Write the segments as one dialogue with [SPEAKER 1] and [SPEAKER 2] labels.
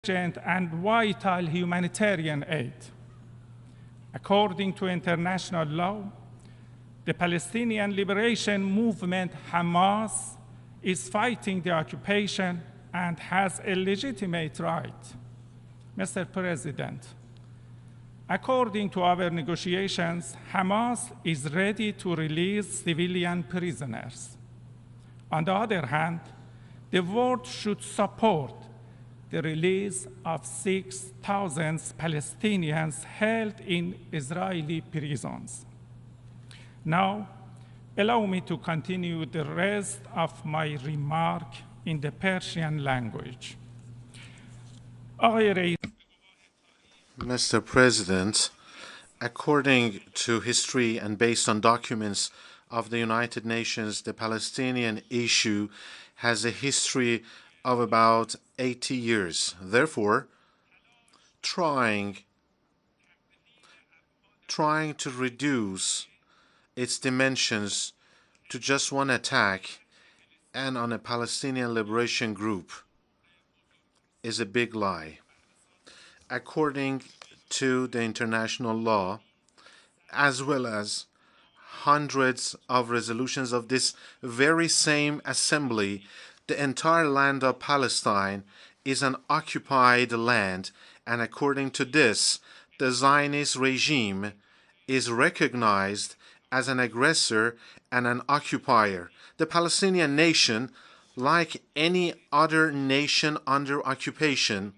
[SPEAKER 1] and vital humanitarian aid. According to international law, the Palestinian Liberation Movement, Hamas, is fighting the occupation and has a legitimate right. Mr. President, according to our negotiations, Hamas is ready to release civilian prisoners. On the other hand, the world should support the release of 6,000 Palestinians held in Israeli prisons. Now, allow me to continue the rest of my remark in the Persian language.
[SPEAKER 2] Mr. President, according to history and based on documents of the United Nations, the Palestinian issue has a history of about 80 years. Therefore, trying to reduce its dimensions to just one attack and on a Palestinian liberation group is a big lie. According to the international law, as well as hundreds of resolutions of this very same assembly, the entire land of Palestine is an occupied land, and according to this, the Zionist regime is recognized as an aggressor and an occupier. The Palestinian nation, like any other nation under occupation,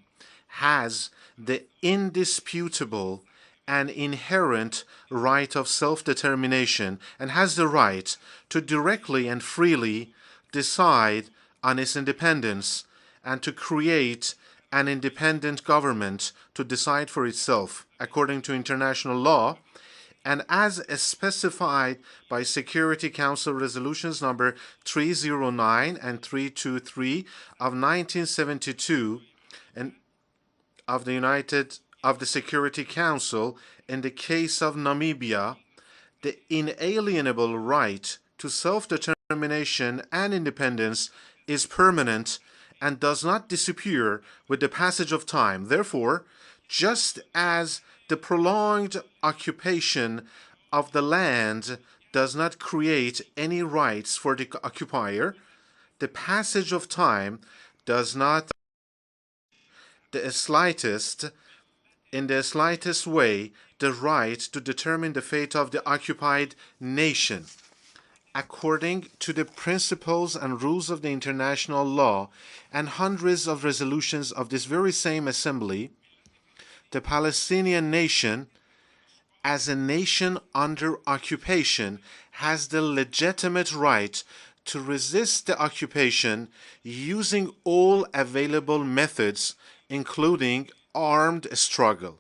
[SPEAKER 2] has the indisputable and inherent right of self-determination and has the right to directly and freely decide on its independence and to create an independent government to decide for itself according to international law and as specified by Security Council resolutions number 309 and 323 of 1972 and of the Security Council. In the case of Namibia, the inalienable right to self-determination and independence is permanent and does not disappear with the passage of time. Therefore, just as the prolonged occupation of the land does not create any rights for the occupier, the passage of time does not in the slightest way the right to determine the fate of the occupied nation. According to the principles and rules of the international law and hundreds of resolutions of this very same assembly, the Palestinian nation, as a nation under occupation, has the legitimate right to resist the occupation using all available methods, including armed struggle.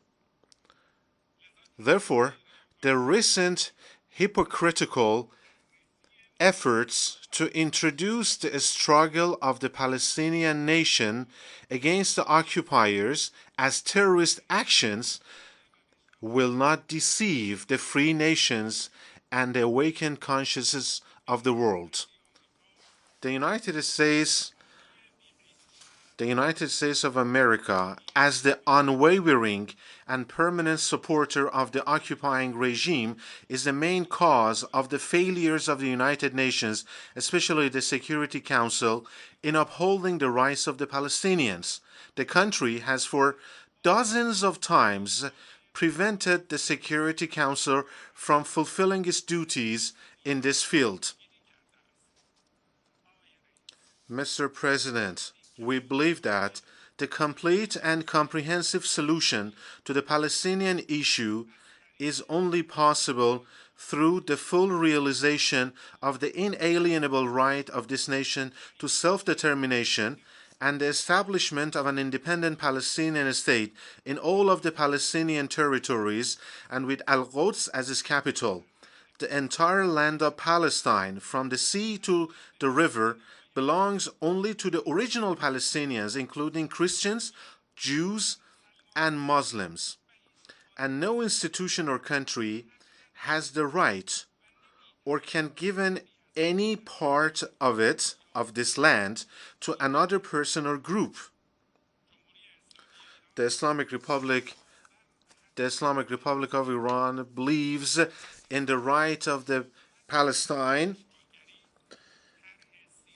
[SPEAKER 2] Therefore, the recent hypocritical efforts to introduce the struggle of the Palestinian nation against the occupiers as terrorist actions will not deceive the free nations and the awakened consciousness of the world. The United States of America, as the unwavering and permanent supporter of the occupying regime, is the main cause of the failures of the United Nations, especially the Security Council, in upholding the rights of the Palestinians. The country has for dozens of times prevented the Security Council from fulfilling its duties in this field. Mr. President, we believe that the complete and comprehensive solution to the Palestinian issue is only possible through the full realization of the inalienable right of this nation to self-determination and the establishment of an independent Palestinian state in all of the Palestinian territories and with Al-Quds as its capital. The entire land of Palestine, from the sea to the river, belongs only to the original Palestinians, including Christians, Jews, and Muslims. And no institution or country has the right or can give any part of it, of this land, to another person or group. the Islamic Republic of Iran believes in the right of the Palestine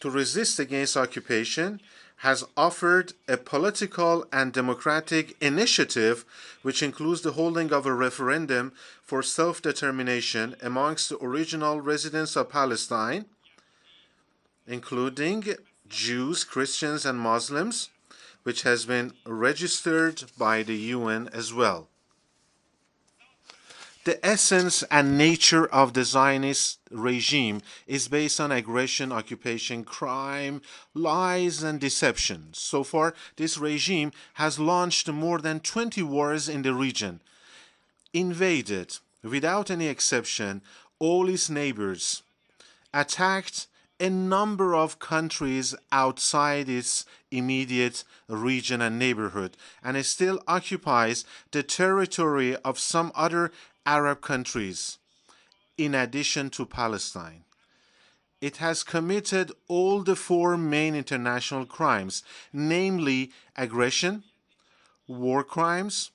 [SPEAKER 2] to resist against occupation, has offered a political and democratic initiative which includes the holding of a referendum for self-determination amongst the original residents of Palestine, including Jews, Christians, and Muslims, which has been registered by the UN as well. The essence and nature of the Zionist regime is based on aggression, occupation, crime, lies, and deception. So far, this regime has launched more than 20 wars in the region, invaded, without any exception, all its neighbors, attacked a number of countries outside its immediate region and neighborhood, and it still occupies the territory of some other Arab countries, in addition to Palestine. It has committed all the four main international crimes, namely aggression, war crimes,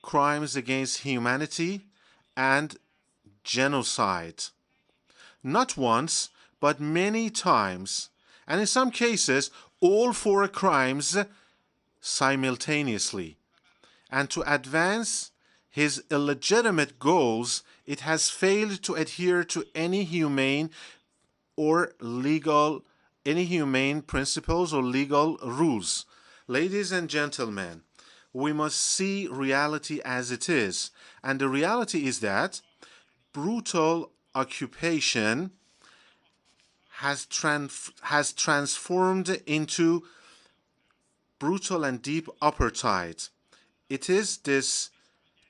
[SPEAKER 2] crimes against humanity, and genocide. Not once, but many times, and in some cases, all four crimes simultaneously. And to advance his illegitimate goals, it has failed to adhere to any humane principles or legal rules. Ladies and gentlemen, we must see reality as it is. And the reality is that brutal occupation has transformed into brutal and deep apartheid. It is this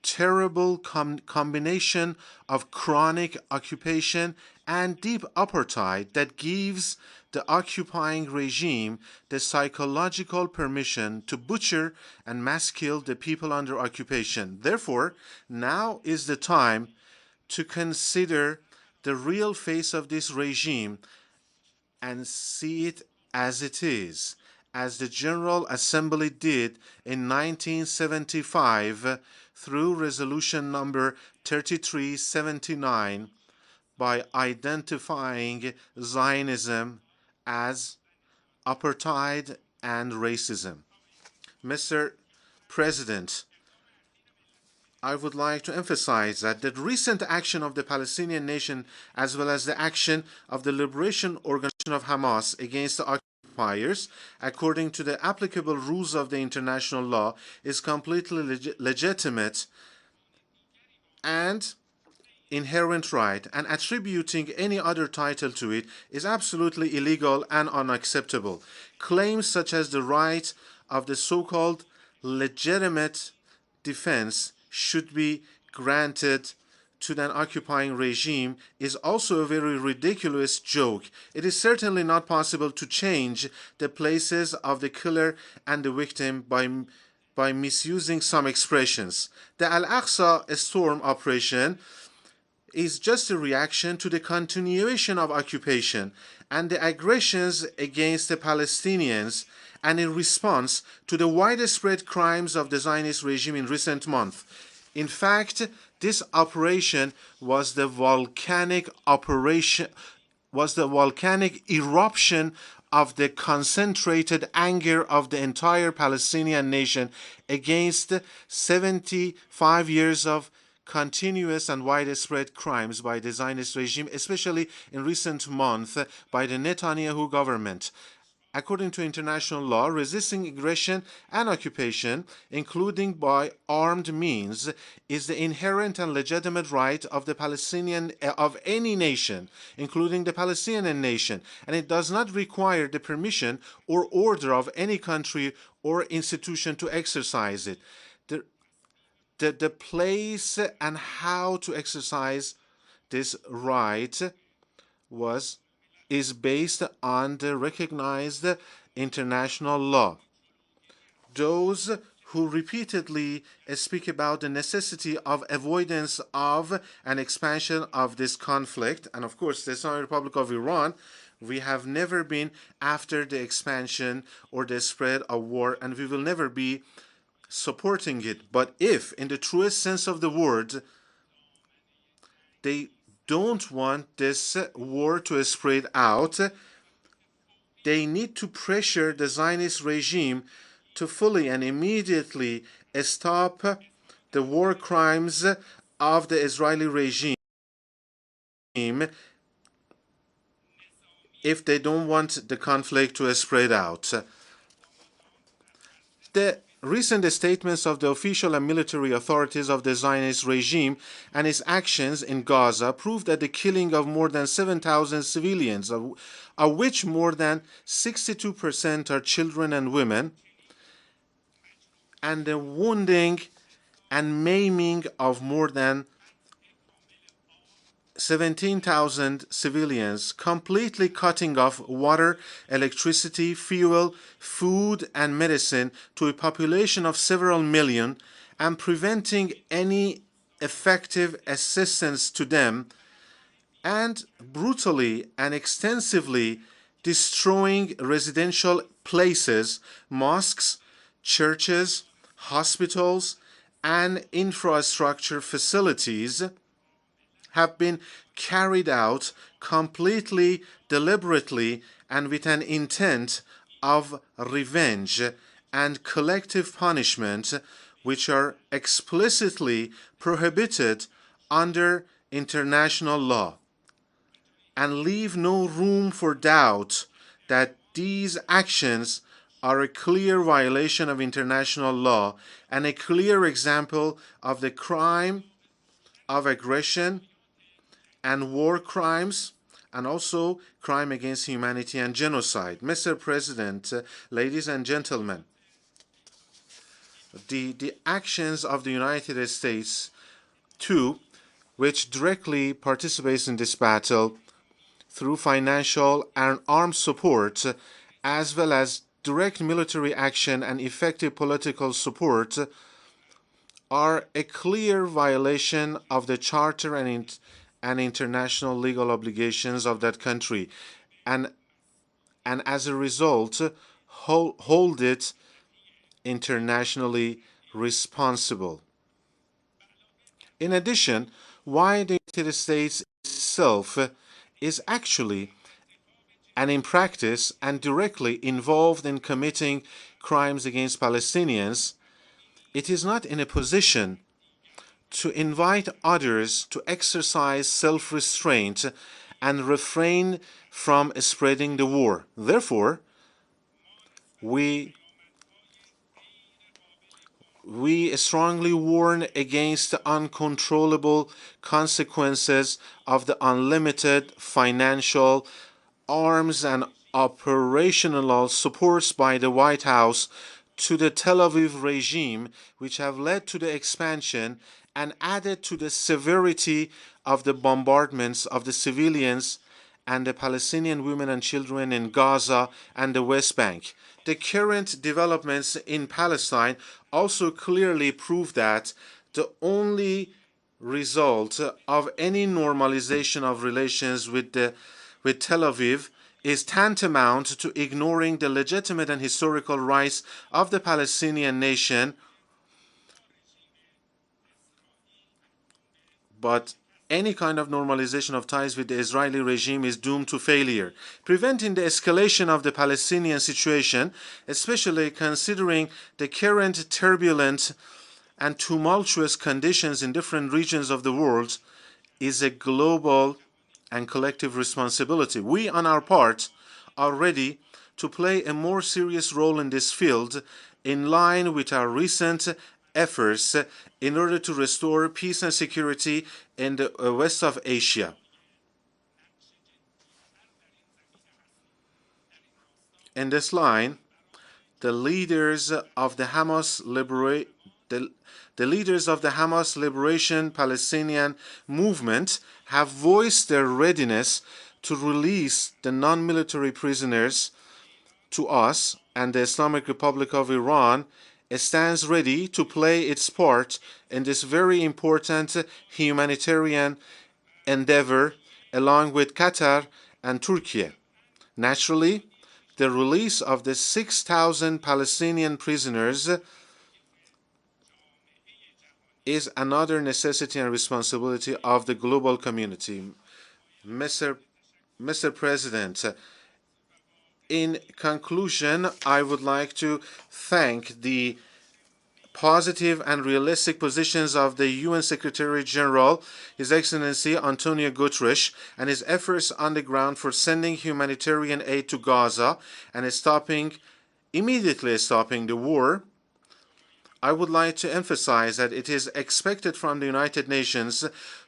[SPEAKER 2] terrible combination of chronic occupation and deep apartheid that gives the occupying regime the psychological permission to butcher and mass kill the people under occupation. Therefore, now is the time to consider the real face of this regime and see it as it is, as the General Assembly did in 1975 through resolution number 3379 by identifying Zionism as apartheid and racism. Mr. President, I would like to emphasize that the recent action of the Palestinian nation as well as the action of the Liberation Organization of Hamas against the occupiers, according to the applicable rules of the international law, is completely legitimate and inherent right, and attributing any other title to it is absolutely illegal and unacceptable. Claims such as the right of the so-called legitimate defense should be granted to an occupying regime is also a very ridiculous joke. It is certainly not possible to change the places of the killer and the victim by misusing some expressions. The Al-Aqsa storm operation is just a reaction to the continuation of occupation and the aggressions against the Palestinians, and in response to the widespread crimes of the Zionist regime in recent months. In fact, this operation was the volcanic eruption of the concentrated anger of the entire Palestinian nation against 75 years of continuous and widespread crimes by the Zionist regime, especially in recent months by the Netanyahu government. According to international law, resisting aggression and occupation, including by armed means, is the inherent and legitimate right of any nation, including the Palestinian nation, and it does not require the permission or order of any country or institution to exercise it. The place and how to exercise this right is based on the recognized international law. Those who repeatedly speak about the necessity of avoidance of an expansion of this conflict, and of course the Islamic Republic of Iran, we have never been after the expansion or the spread of war, and we will never be supporting it. But if, in the truest sense of the word, they don't want this war to spread out, they need to pressure the Zionist regime to fully and immediately stop the war crimes of the Israeli regime if they don't want the conflict to spread out. The recent statements of the official and military authorities of the Zionist regime and its actions in Gaza prove that the killing of more than 7,000 civilians, of which more than 62% are children and women, and the wounding and maiming of more than 17,000 civilians, completely cutting off water, electricity, fuel, food, and medicine to a population of several million, and preventing any effective assistance to them, and brutally and extensively destroying residential places, mosques, churches, hospitals, and infrastructure facilities, have been carried out completely, deliberately, and with an intent of revenge and collective punishment, which are explicitly prohibited under international law, and leave no room for doubt that these actions are a clear violation of international law and a clear example of the crime of aggression and war crimes, and also crime against humanity and genocide. Mr. President, ladies and gentlemen, the actions of the United States, too, which directly participates in this battle through financial and armed support, as well as direct military action and effective political support, are a clear violation of the Charter and international legal obligations of that country, and as a result hold it internationally responsible. In addition, why the United States itself is actually and in practice and directly involved in committing crimes against Palestinians, it is not in a position to invite others to exercise self-restraint and refrain from spreading the war. Therefore, we strongly warn against the uncontrollable consequences of the unlimited financial, arms, and operational supports by the White House to the Tel Aviv regime, which have led to the expansion and added to the severity of the bombardments of the civilians and the Palestinian women and children in Gaza and the West Bank. The current developments in Palestine also clearly prove that the only result of any normalization of relations with Tel Aviv is tantamount to ignoring the legitimate and historical rights of the Palestinian nation. But any kind of normalization of ties with the Israeli regime is doomed to failure. Preventing the escalation of the Palestinian situation, especially considering the current turbulent and tumultuous conditions in different regions of the world, is a global and collective responsibility. We, on our part, are ready to play a more serious role in this field in line with our recent efforts in order to restore peace and security in the west of Asia. In this line, the leaders of the Hamas Liberation Palestinian movement have voiced their readiness to release the non-military prisoners to us, and the Islamic Republic of Iran stands ready to play its part in this very important humanitarian endeavor along with Qatar and Turkey. Naturally, the release of the 6,000 Palestinian prisoners is another necessity and responsibility of the global community. Mr. President, in conclusion, I would like to thank the positive and realistic positions of the UN Secretary General, His Excellency Antonio Guterres, and his efforts on the ground for sending humanitarian aid to Gaza and immediately stopping the war. I would like to emphasize that it is expected from the United Nations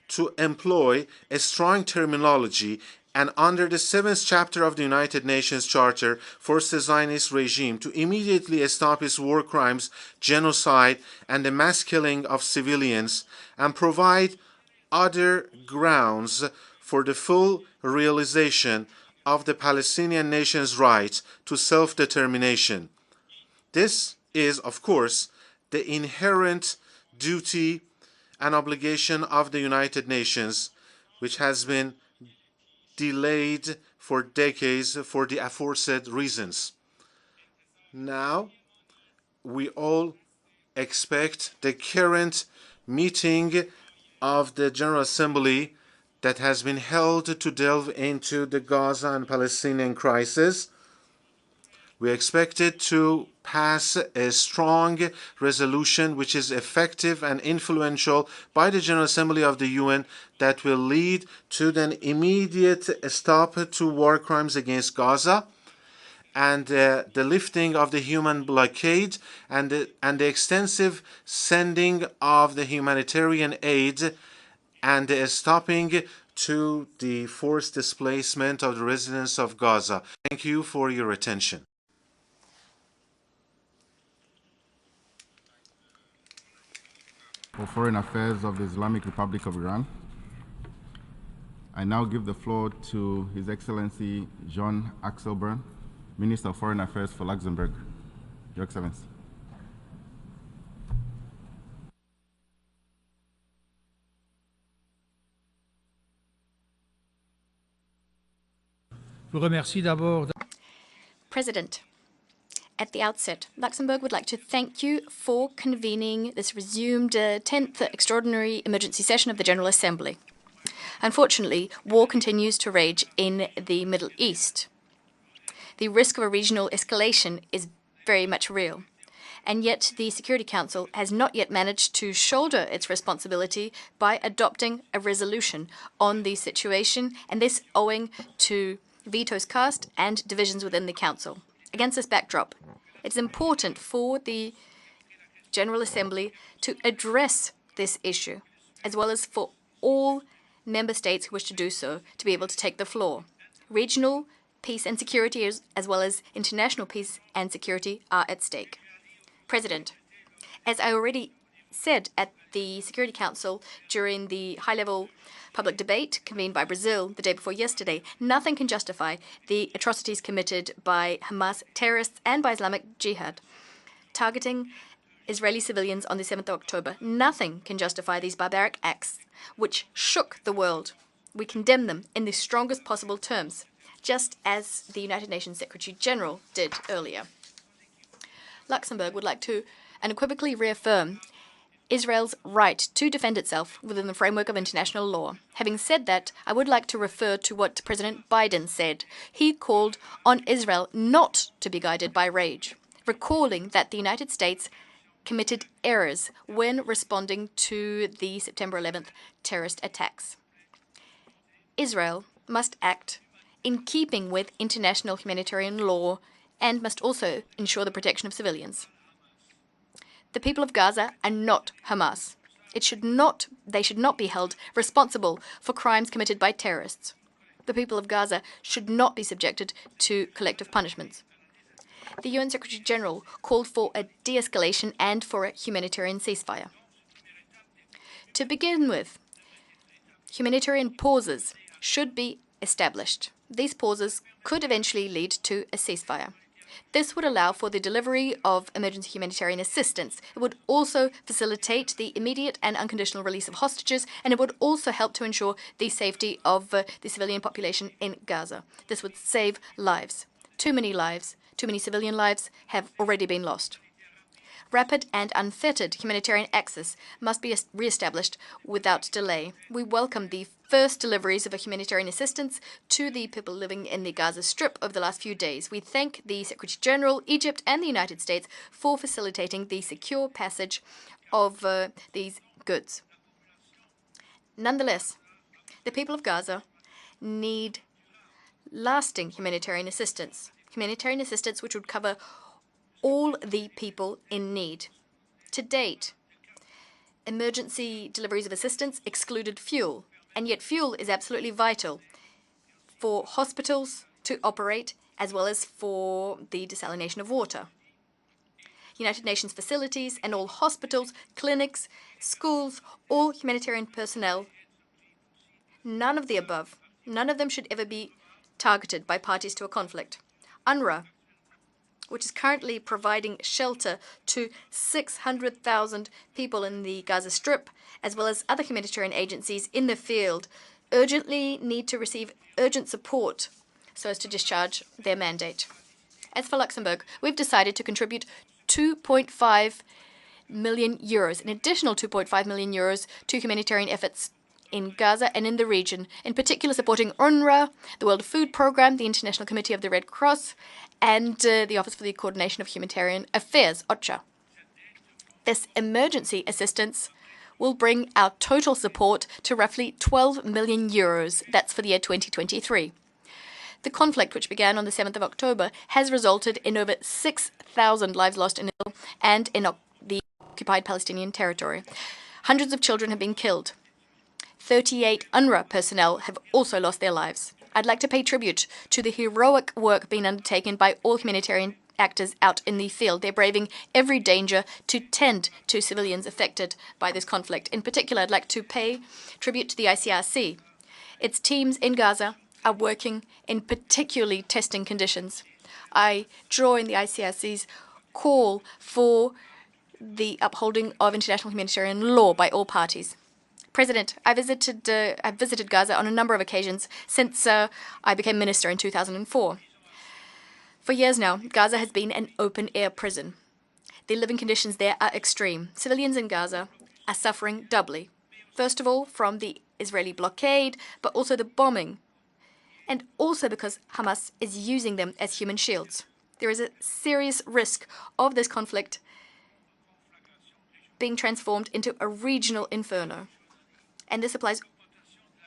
[SPEAKER 2] to employ a strong terminology and under the 7th chapter of the United Nations Charter force the Zionist regime to immediately stop its war crimes, genocide, and the mass killing of civilians, and provide other grounds for the full realization of the Palestinian nation's right to self-determination. This is, of course, the inherent duty and obligation of the United Nations, which has been delayed for decades for the aforesaid reasons. Now, we all expect the current meeting of the General Assembly that has been held to delve into the Gaza and Palestinian crisis. We expect it to pass a strong resolution which is effective and influential by the General Assembly of the UN that will lead to an immediate stop to war crimes against Gaza and the lifting of the human blockade and the extensive sending of the humanitarian aid and the stopping to the forced displacement of the residents of Gaza. Thank you for your attention.
[SPEAKER 3] For Foreign Affairs of the Islamic Republic of Iran. I now give the floor to His Excellency Jean Axelborn, Minister of Foreign Affairs for Luxembourg. Your Excellency.
[SPEAKER 4] President, at the outset, Luxembourg would like to thank you for convening this resumed 10th Extraordinary Emergency Session of the General Assembly. Unfortunately, war continues to rage in the Middle East. The risk of a regional escalation is very much real, and yet the Security Council has not yet managed to shoulder its responsibility by adopting a resolution on the situation, and this owing to vetoes cast and divisions within the Council. Against this backdrop, it's important for the General Assembly to address this issue, as well as for all member states who wish to do so to be able to take the floor. Regional peace and security, as well as international peace and security, are at stake. President, as I already said at the Security Council during the high-level public debate convened by Brazil the day before yesterday, nothing can justify the atrocities committed by Hamas terrorists and by Islamic Jihad, targeting Israeli civilians on the 7th of October. Nothing can justify these barbaric acts, which shook the world. We condemn them in the strongest possible terms, just as the United Nations Secretary General did earlier. Luxembourg would like to unequivocally reaffirm Israel's right to defend itself within the framework of international law. Having said that, I would like to refer to what President Biden said. He called on Israel not to be guided by rage, recalling that the United States committed errors when responding to the September 11th terrorist attacks. Israel must act in keeping with international humanitarian law and must also ensure the protection of civilians. The people of Gaza are not Hamas. They should not be held responsible for crimes committed by terrorists. The people of Gaza should not be subjected to collective punishments. The UN Secretary General called for a de-escalation and for a humanitarian ceasefire. To begin with, humanitarian pauses should be established. These pauses could eventually lead to a ceasefire. This would allow for the delivery of emergency humanitarian assistance. It would also facilitate the immediate and unconditional release of hostages, and it would also help to ensure the safety of the civilian population in Gaza. This would save lives. Too many civilian lives have already been lost. Rapid and unfettered humanitarian access must be re-established without delay. We welcome the first deliveries of humanitarian assistance to the people living in the Gaza Strip over the last few days. We thank the Secretary General, Egypt, and the United States for facilitating the secure passage of these goods. Nonetheless, the people of Gaza need lasting humanitarian assistance which would cover all the people in need. To date, emergency deliveries of assistance excluded fuel, and yet fuel is absolutely vital for hospitals to operate as well as for the desalination of water. United Nations facilities and all hospitals, clinics, schools, all humanitarian personnel, none of the above, none of them should ever be targeted by parties to a conflict. UNRWA, which is currently providing shelter to 600,000 people in the Gaza Strip, as well as other humanitarian agencies in the field, urgently need to receive urgent support so as to discharge their mandate. As for Luxembourg, we've decided to contribute 2.5 million euros, an additional 2.5 million euros to humanitarian efforts in Gaza and in the region, in particular supporting UNRWA, the World Food Programme, the International Committee of the Red Cross, and the Office for the Coordination of Humanitarian Affairs, OCHA. This emergency assistance will bring our total support to roughly 12 million euros. That's for the year 2023. The conflict, which began on the 7th of October, has resulted in over 6,000 lives lost in Israel and in the occupied Palestinian territory. Hundreds of children have been killed. 38 UNRWA personnel have also lost their lives. I'd like to pay tribute to the heroic work being undertaken by all humanitarian actors out in the field. They're braving every danger to tend to civilians affected by this conflict. In particular, I'd like to pay tribute to the ICRC. Its teams in Gaza are working in particularly testing conditions. I join the ICRC's call for the upholding of international humanitarian law by all parties. President, I've visited Gaza on a number of occasions since I became minister in 2004. For years now, Gaza has been an open-air prison. The living conditions there are extreme. Civilians in Gaza are suffering doubly. First of all, from the Israeli blockade, but also the bombing, and also because Hamas is using them as human shields. There is a serious risk of this conflict being transformed into a regional inferno. And this applies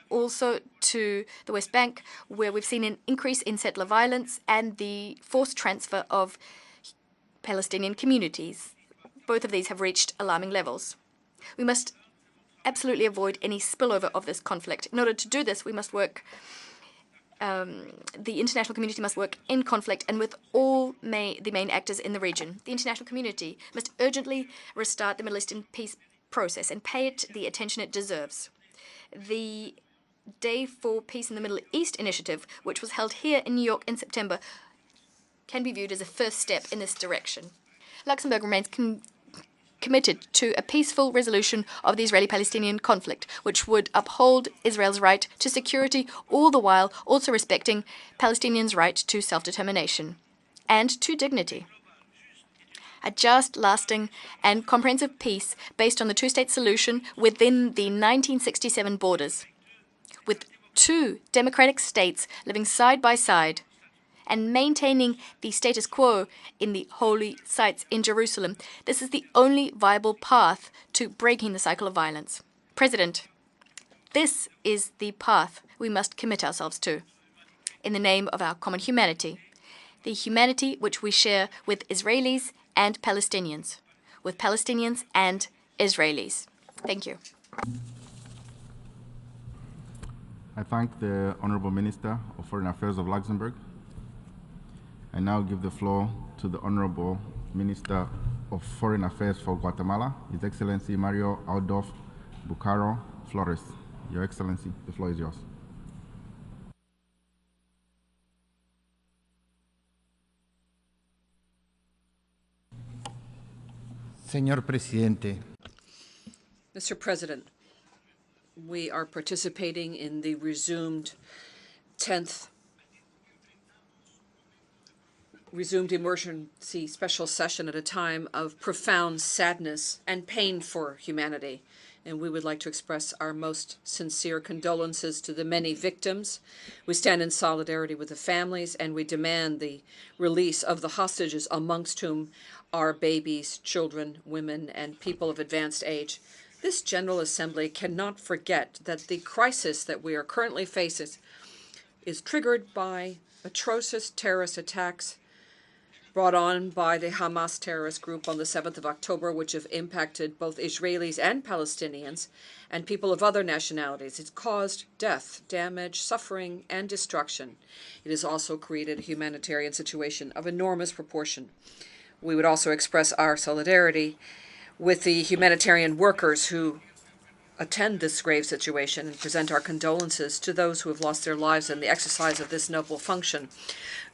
[SPEAKER 4] also to the West Bank, where we've seen an increase in settler violence and the forced transfer of Palestinian communities. Both of these have reached alarming levels. We must absolutely avoid any spillover of this conflict. In order to do this, we must work, the international community must work in conflict and with all the main actors in the region. The international community must urgently restart the Middle Eastern peace process and pay it the attention it deserves. The Day for Peace in the Middle East initiative, which was held here in New York in September, can be viewed as a first step in this direction. Luxembourg remains committed to a peaceful resolution of the Israeli-Palestinian conflict, which would uphold Israel's right to security, all the while also respecting Palestinians' right to self-determination and to dignity. A just, lasting, and comprehensive peace based on the two-state solution within the 1967 borders, with two democratic states living side by side and maintaining the status quo in the holy sites in Jerusalem. This is the only viable path to breaking the cycle of violence. President, this is the path we must commit ourselves to, in the name of our common humanity, the humanity which we share with Israelis and Palestinians, with Palestinians and Israelis. Thank you.
[SPEAKER 3] I thank the Honorable Minister of Foreign Affairs of Luxembourg. I now give the floor to the Honorable Minister of Foreign Affairs for Guatemala, His Excellency Mario Aldolf Bucaro Flores. Your Excellency, the floor is yours.
[SPEAKER 5] Señor Presidente,
[SPEAKER 6] Mr. President, we are participating in the resumed 10th resumed emergency special session at a time of profound sadness and pain for humanity. And we would like to express our most sincere condolences to the many victims. We stand in solidarity with the families, and we demand the release of the hostages, amongst whom are babies, children, women, and people of advanced age. This General Assembly cannot forget that the crisis that we are currently facing is triggered by atrocious terrorist attacks brought on by the Hamas terrorist group on the 7th of October, which have impacted both Israelis and Palestinians and people of other nationalities. It's caused death, damage, suffering, and destruction. It has also created a humanitarian situation of enormous proportion. We would also express our solidarity with the humanitarian workers who attend this grave situation and present our condolences to those who have lost their lives in the exercise of this noble function.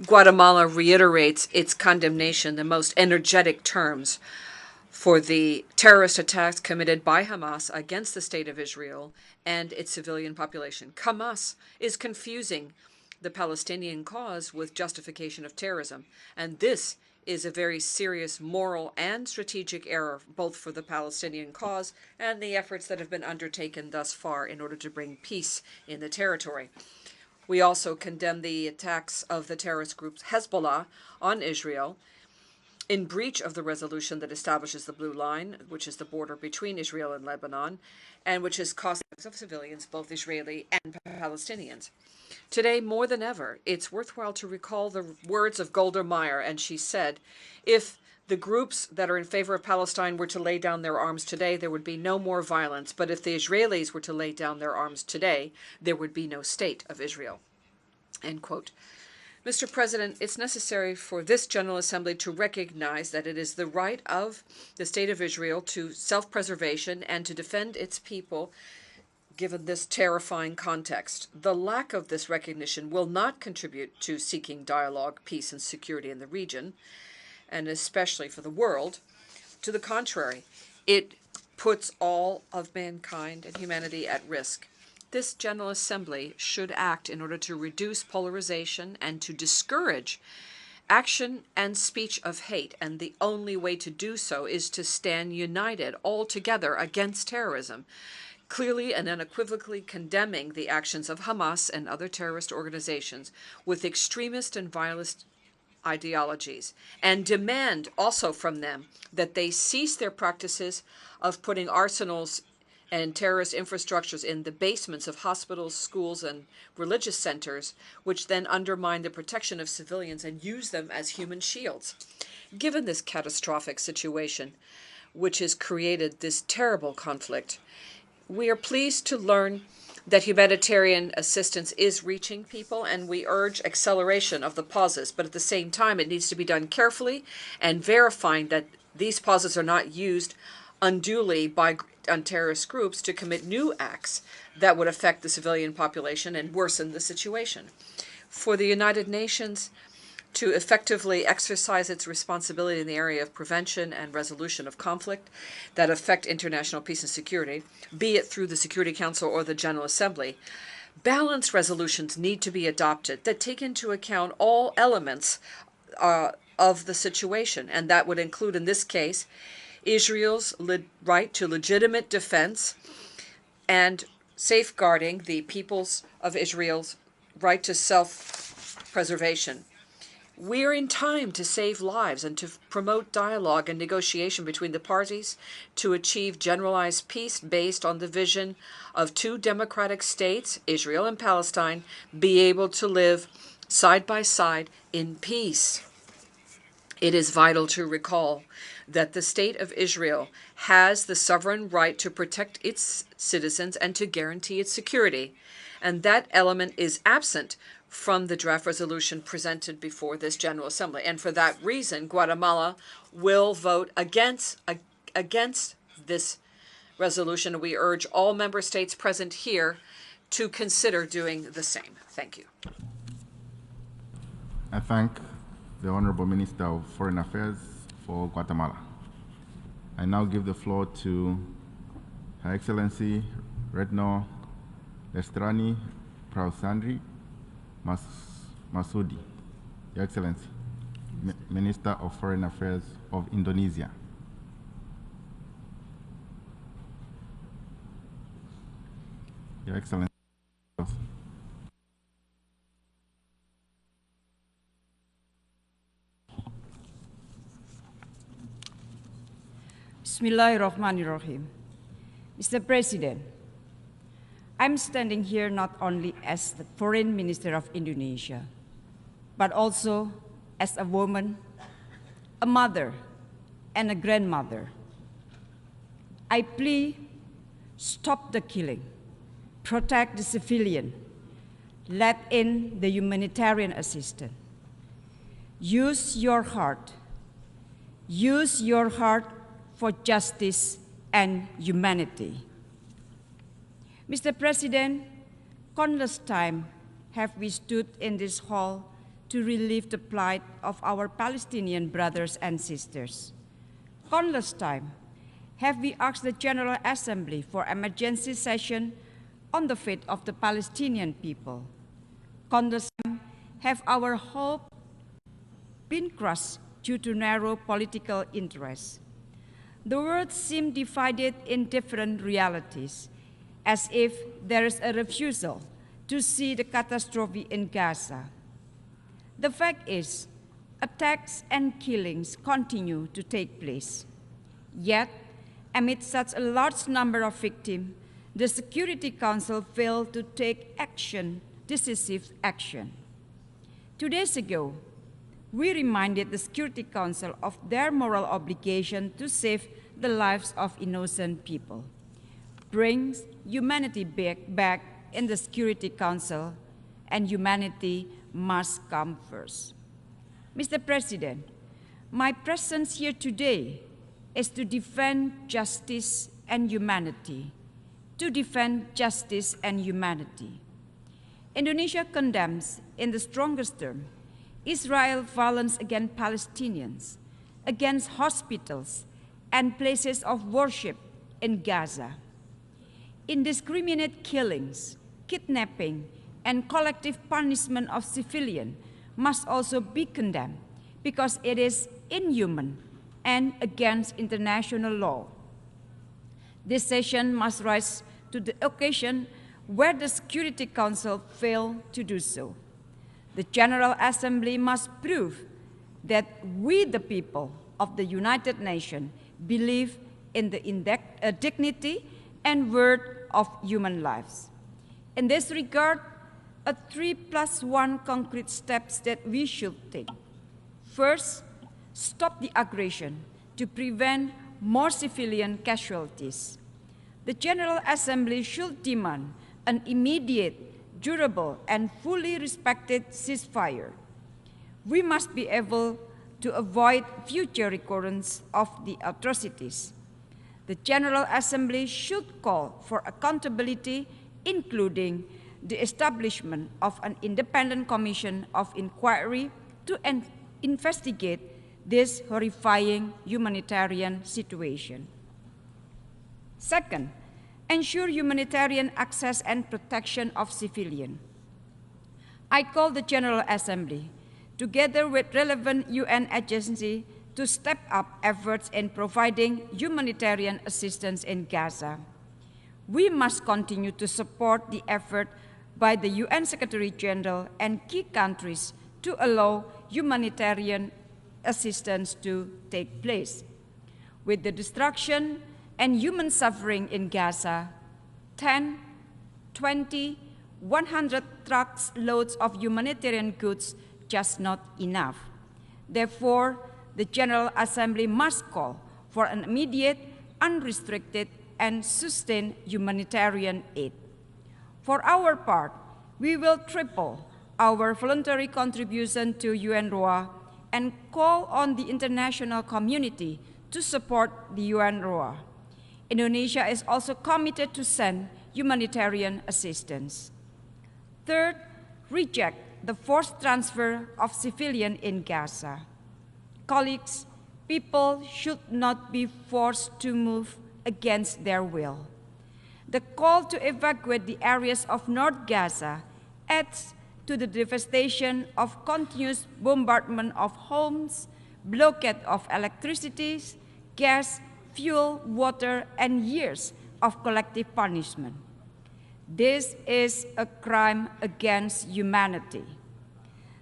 [SPEAKER 6] Guatemala reiterates its condemnation in the most energetic terms for the terrorist attacks committed by Hamas against the State of Israel and its civilian population. Hamas is confusing the Palestinian cause with justification of terrorism, and this is a very serious moral and strategic error, both for the Palestinian cause and the efforts that have been undertaken thus far in order to bring peace in the territory. We also condemn the attacks of the terrorist group Hezbollah on Israel in breach of the resolution that establishes the Blue Line, which is the border between Israel and Lebanon, and which has cost the lives of civilians, both Israeli and Palestinians. Today, more than ever, it's worthwhile to recall the words of Golda Meir, and she said, if the groups that are in favor of Palestine were to lay down their arms today, there would be no more violence. But if the Israelis were to lay down their arms today, there would be no state of Israel. End quote. Mr. President, it's necessary for this General Assembly to recognize that it is the right of the State of Israel to self-preservation and to defend its people given this terrifying context. The lack of this recognition will not contribute to seeking dialogue, peace, and security in the region, and especially for the world. To the contrary, it puts all of mankind and humanity at risk. This General Assembly should act in order to reduce polarization and to discourage action and speech of hate, and the only way to do so is to stand united all together against terrorism, clearly and unequivocally condemning the actions of Hamas and other terrorist organizations with extremist and violent ideologies, and demand also from them that they cease their practices of putting arsenals and terrorist infrastructures in the basements of hospitals, schools, and religious centers, which then undermine the protection of civilians and use them as human shields. Given this catastrophic situation, which has created this terrible conflict, we are pleased to learn that humanitarian assistance is reaching people, and we urge acceleration of the pauses. But at the same time, it needs to be done carefully and verifying that these pauses are not used unduly by terrorist groups to commit new acts that would affect the civilian population and worsen the situation. For the United Nations to effectively exercise its responsibility in the area of prevention and resolution of conflict that affect international peace and security, be it through the Security Council or the General Assembly, balanced resolutions need to be adopted that take into account all elements of the situation, and that would include, in this case, Israel's right to legitimate defense and safeguarding the peoples of Israel's right to self-preservation. We are in time to save lives and to promote dialogue and negotiation between the parties to achieve generalized peace based on the vision of two democratic states, Israel and Palestine, be able to live side by side in peace. It is vital to recall that the State of Israel has the sovereign right to protect its citizens and to guarantee its security, and that element is absent from the draft resolution presented before this General Assembly. And for that reason, Guatemala will vote against this resolution. We urge all member states present here to consider doing the same. Thank you.
[SPEAKER 3] I thank the Honorable Minister of Foreign Affairs for Guatemala. I now give the floor to Her Excellency Retno Lestrani Prausandri Masudi. Your Excellency. Minister of Foreign Affairs of Indonesia. Your Excellency.
[SPEAKER 7] Bismillahirrahmanirrahim. Mr. President, I'm standing here not only as the Foreign Minister of Indonesia, but also as a woman, a mother, and a grandmother. I plea, stop the killing, protect the civilian, let in the humanitarian assistance. Use your heart for justice and humanity. Mr. President, countless times have we stood in this hall to relieve the plight of our Palestinian brothers and sisters. Countless times have we asked the General Assembly for emergency session on the fate of the Palestinian people. Countless times have our hope been crushed due to narrow political interests. The world seems divided in different realities, as if there is a refusal to see the catastrophe in Gaza. The fact is, attacks and killings continue to take place. Yet, amid such a large number of victims, the Security Council failed to take decisive action. 2 days ago, we reminded the Security Council of their moral obligation to save the lives of innocent people, bring humanity back in the Security Council, and humanity must come first. Mr. President, my presence here today is to defend justice and humanity, Indonesia condemns, in the strongest terms, Israel's violence against Palestinians, against hospitals and places of worship in Gaza. Indiscriminate killings, kidnapping, and collective punishment of civilians must also be condemned because it is inhuman and against international law. This session must rise to the occasion where the Security Council failed to do so. The General Assembly must prove that we, the people of the United Nations, believe in the dignity and worth of human lives. In this regard, 3+1 concrete steps that we should take. First, stop the aggression to prevent more civilian casualties. The General Assembly should demand an immediate, durable, and fully respected ceasefire. We must be able to avoid future recurrence of the atrocities. The General Assembly should call for accountability, including the establishment of an independent commission of inquiry to investigate this horrifying humanitarian situation. Second, ensure humanitarian access and protection of civilians. I call the General Assembly, together with relevant UN agencies, to step up efforts in providing humanitarian assistance in Gaza. We must continue to support the effort by the UN Secretary-General and key countries to allow humanitarian assistance to take place. With the destruction and human suffering in Gaza, 10, 20, 100 trucks loads of humanitarian goods just not enough. Therefore, the General Assembly must call for an immediate, unrestricted, and sustained humanitarian aid. For our part, we will triple our voluntary contribution to UNRWA and call on the international community to support the UNRWA. Indonesia is also committed to send humanitarian assistance. Third, reject the forced transfer of civilians in Gaza. Colleagues, people should not be forced to move against their will. The call to evacuate the areas of North Gaza adds to the devastation of continuous bombardment of homes, blockade of electricity, gas, fuel, water, and years of collective punishment. This is a crime against humanity.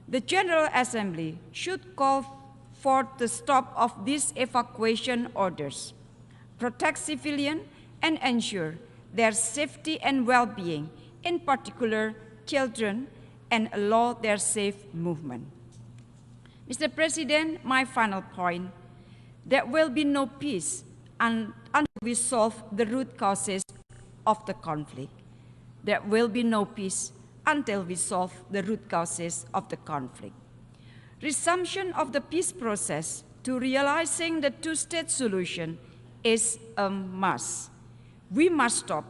[SPEAKER 7] The General Assembly should call for the stop of these evacuation orders, protect civilians, and ensure their safety and well-being, in particular children, and allow their safe movement. Mr. President, my final point, there will be no peace until we solve the root causes of the conflict. There will be no peace until we solve the root causes of the conflict. Resumption of the peace process to realizing the two-state solution is a must. We must stop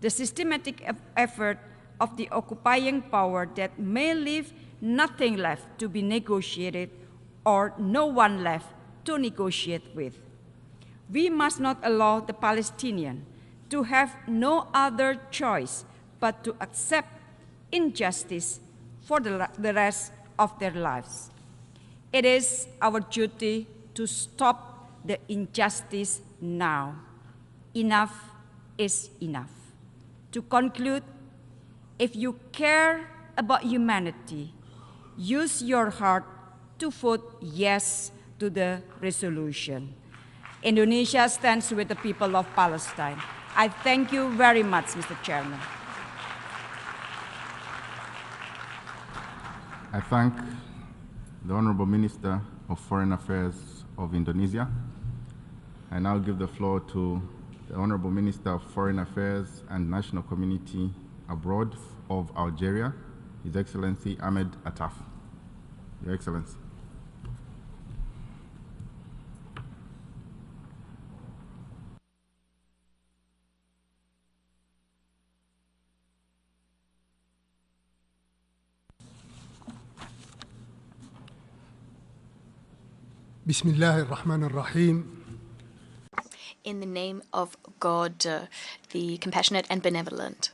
[SPEAKER 7] the systematic effort of the occupying power that may leave nothing left to be negotiated or no one left to negotiate with. We must not allow the Palestinians to have no other choice but to accept injustice for the rest of their lives. It is our duty to stop the injustice now. Enough is enough. To conclude, if you care about humanity, use your heart to vote yes to the resolution. Indonesia stands with the people of Palestine. I thank you very much, Mr. Chairman.
[SPEAKER 3] I thank the Honorable Minister of Foreign Affairs of Indonesia. I now give the floor to the Honorable Minister of Foreign Affairs and National Community Abroad of Algeria, His Excellency Ahmed Attaf. Your Excellency.
[SPEAKER 8] Bismillah ar-Rahman ar-Rahim.
[SPEAKER 4] In the name of God, the compassionate and benevolent.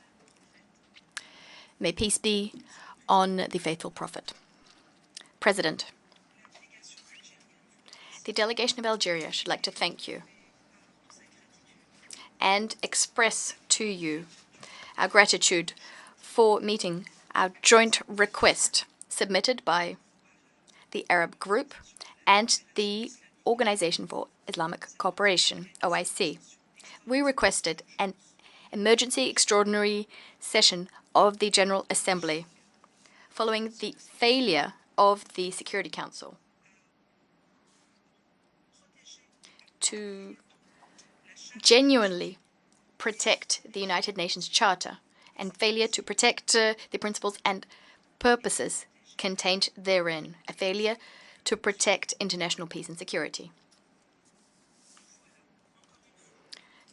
[SPEAKER 4] May peace be on the faithful prophet. President, the delegation of Algeria should like to thank you and express to you our gratitude for meeting our joint request submitted by the Arab Group and the Organization for Islamic Cooperation, OIC. We requested an emergency extraordinary session of the General Assembly following the failure of the Security Council to genuinely protect the United Nations Charter and failure to protect the principles and purposes contained therein, a failure to protect international peace and security.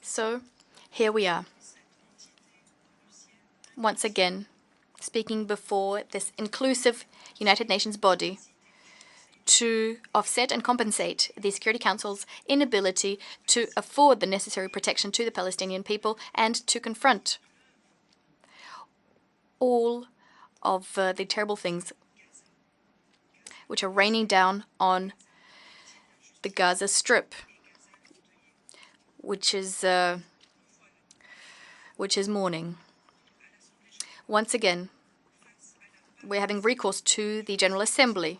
[SPEAKER 4] So, here we are, once again, speaking before this inclusive United Nations body to offset and compensate the Security Council's inability to afford the necessary protection to the Palestinian people and to confront all of the terrible things which are raining down on the Gaza Strip, which is mourning. Once again, we're having recourse to the General Assembly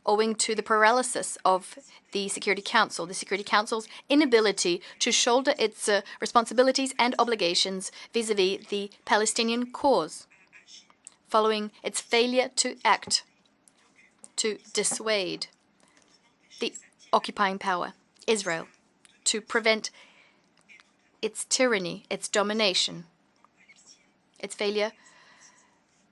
[SPEAKER 4] owing to the paralysis of the Security Council, the Security Council's inability to shoulder its responsibilities and obligations vis-à-vis the Palestinian cause, following its failure to act to dissuade the occupying power, Israel, to prevent its tyranny, its domination, its failure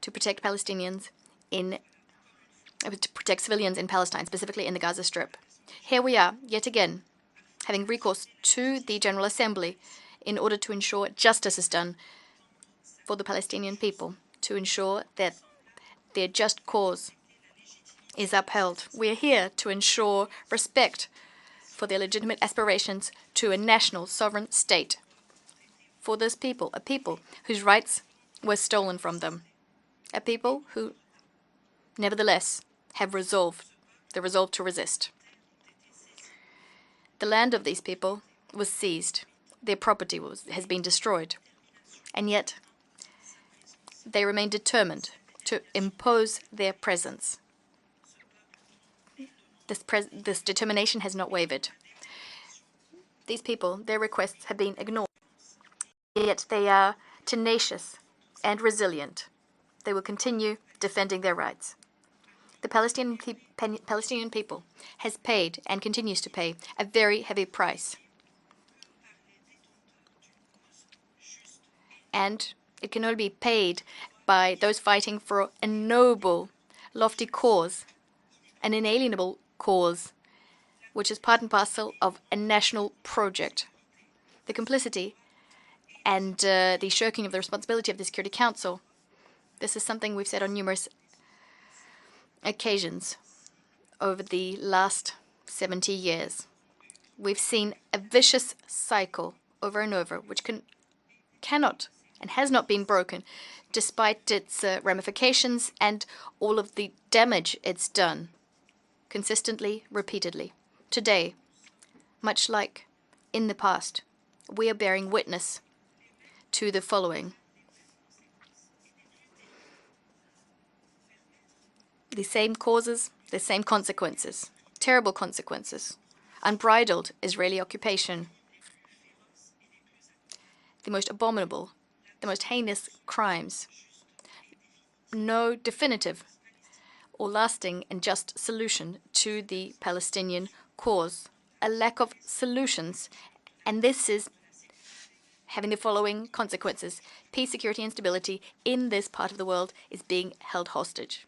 [SPEAKER 4] to protect Palestinians to protect civilians in Palestine, specifically in the Gaza Strip. Here we are, yet again, having recourse to the General Assembly in order to ensure justice is done for the Palestinian people, to ensure that their just cause is upheld. We are here to ensure respect for their legitimate aspirations to a national sovereign state. For this people, a people whose rights were stolen from them, a people who nevertheless have the resolve to resist. The land of these people was seized. Their property has been destroyed. And yet, they remain determined to impose their presence. This determination has not wavered. These people, their requests have been ignored. Yet they are tenacious and resilient. They will continue defending their rights. The Palestinian people has paid and continues to pay a very heavy price. And it can only be paid by those fighting for a noble, lofty cause, an inalienable cause, which is part and parcel of a national project. The complicity and the shirking of the responsibility of the Security Council, this is something we've said on numerous occasions over the last 70 years. We've seen a vicious cycle over and over, which cannot and has not been broken, despite its ramifications and all of the damage it's done, consistently, repeatedly. Today, much like in the past, we are bearing witness to the following. The same causes, the same consequences, terrible consequences, unbridled Israeli occupation, the most abominable, the most heinous crimes, no definitive or lasting and just solution to the Palestinian cause, a lack of solutions, and this is having the following consequences. Peace, security, and stability in this part of the world is being held hostage.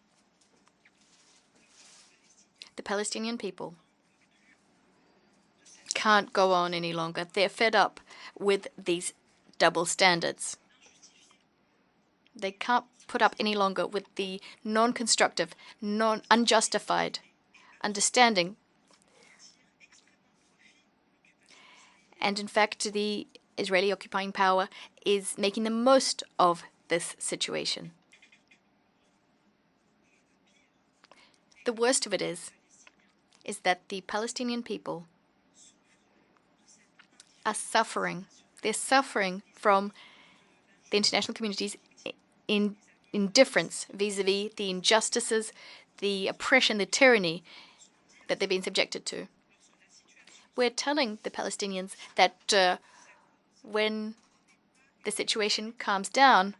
[SPEAKER 4] The Palestinian people can't go on any longer. They're fed up with these double standards. They can't put up any longer with the non-constructive, unjustified understanding. And in fact, the Israeli occupying power is making the most of this situation. The worst of it is that the Palestinian people are suffering. They're suffering from the international community's indifference vis-à-vis the injustices, the oppression, the tyranny that they've been subjected to. We're telling the Palestinians that when the situation calms down,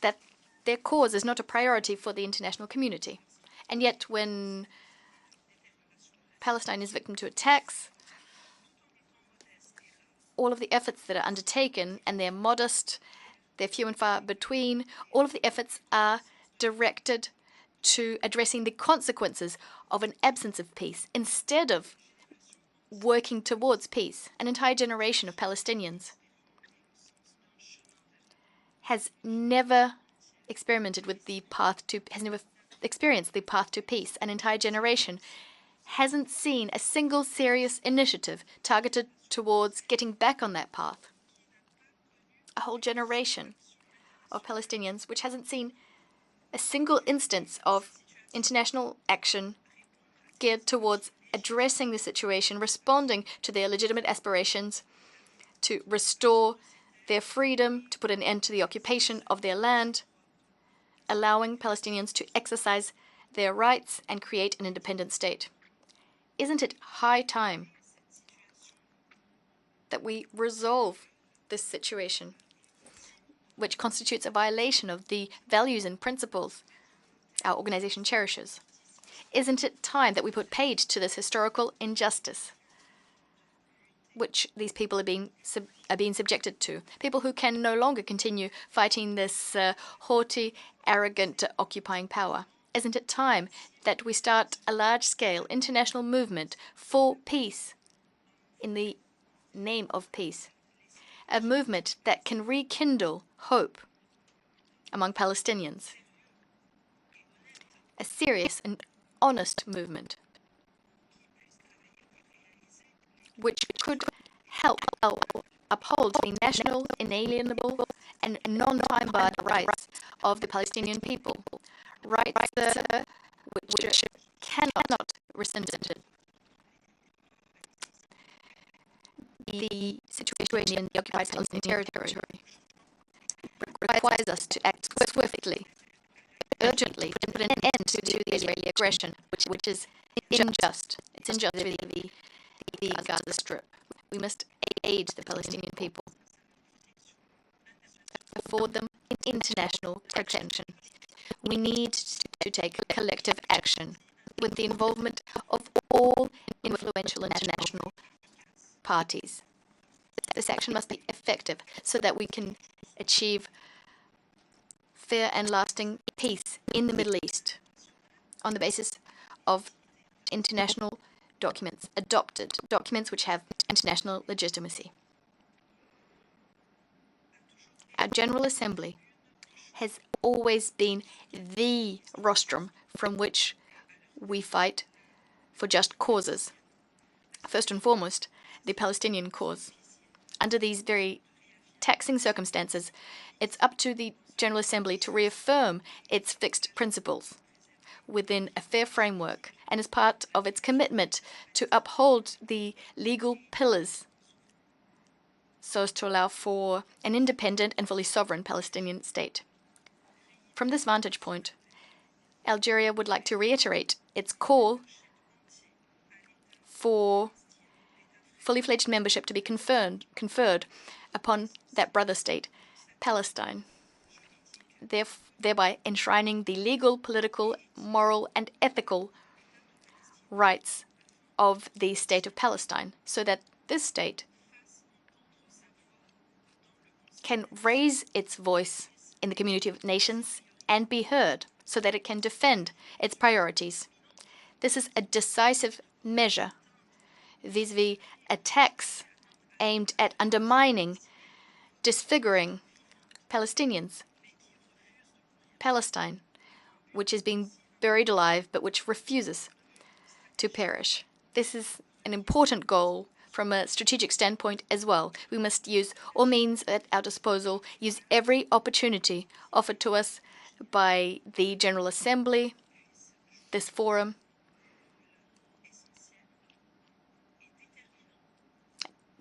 [SPEAKER 4] that their cause is not a priority for the international community. And yet when Palestine is victim to attacks, all of the efforts that are undertaken, and they're modest, they're few and far between, all of the efforts are directed to addressing the consequences of an absence of peace instead of working towards peace. An entire generation of Palestinians has never experimented with the path to, has never experienced the path to peace. An entire generation hasn't seen a single serious initiative targeted towards getting back on that path. A whole generation of Palestinians which hasn't seen a single instance of international action geared towards addressing the situation, responding to their legitimate aspirations to restore their freedom, to put an end to the occupation of their land, allowing Palestinians to exercise their rights and create an independent state. Isn't it high time that we resolve this situation, which constitutes a violation of the values and principles our organization cherishes? Isn't it time that we put paid to this historical injustice which these people are being subjected to? People who can no longer continue fighting this haughty, arrogant, occupying power. Isn't it time that we start a large-scale international movement for peace, in the name of peace? A movement that can rekindle hope among Palestinians. A serious and honest movement which could help uphold the national, inalienable, and non-time-barred rights of the Palestinian people, rights which cannot be rescinded. The situation in the occupied Palestinian territory requires us to act swiftly, urgently, to put an end to the Israeli aggression, which is unjust. It's unjust to the Gaza Strip. We must aid the Palestinian people, afford them international protection. We need to take collective action with the involvement of all influential international parties. This action must be effective so that we can achieve fair and lasting peace in the Middle East on the basis of international documents, adopted documents which have international legitimacy. Our General Assembly has always been the rostrum from which we fight for just causes. First and foremost, the Palestinian cause. Under these very taxing circumstances, it's up to the General Assembly to reaffirm its fixed principles within a fair framework and as part of its commitment to uphold the legal pillars so as to allow for an independent and fully sovereign Palestinian state. From this vantage point, Algeria would like to reiterate its call for fully fledged membership to be conferred upon that brother state, Palestine, thereby enshrining the legal, political, moral, and ethical rights of the state of Palestine, so that this state can raise its voice in the community of nations and be heard, so that it can defend its priorities. This is a decisive measure vis-à-vis attacks aimed at undermining, disfiguring Palestinians. Palestine, which is being buried alive but which refuses to perish. This is an important goal from a strategic standpoint as well. We must use all means at our disposal, use every opportunity offered to us by the General Assembly, this forum.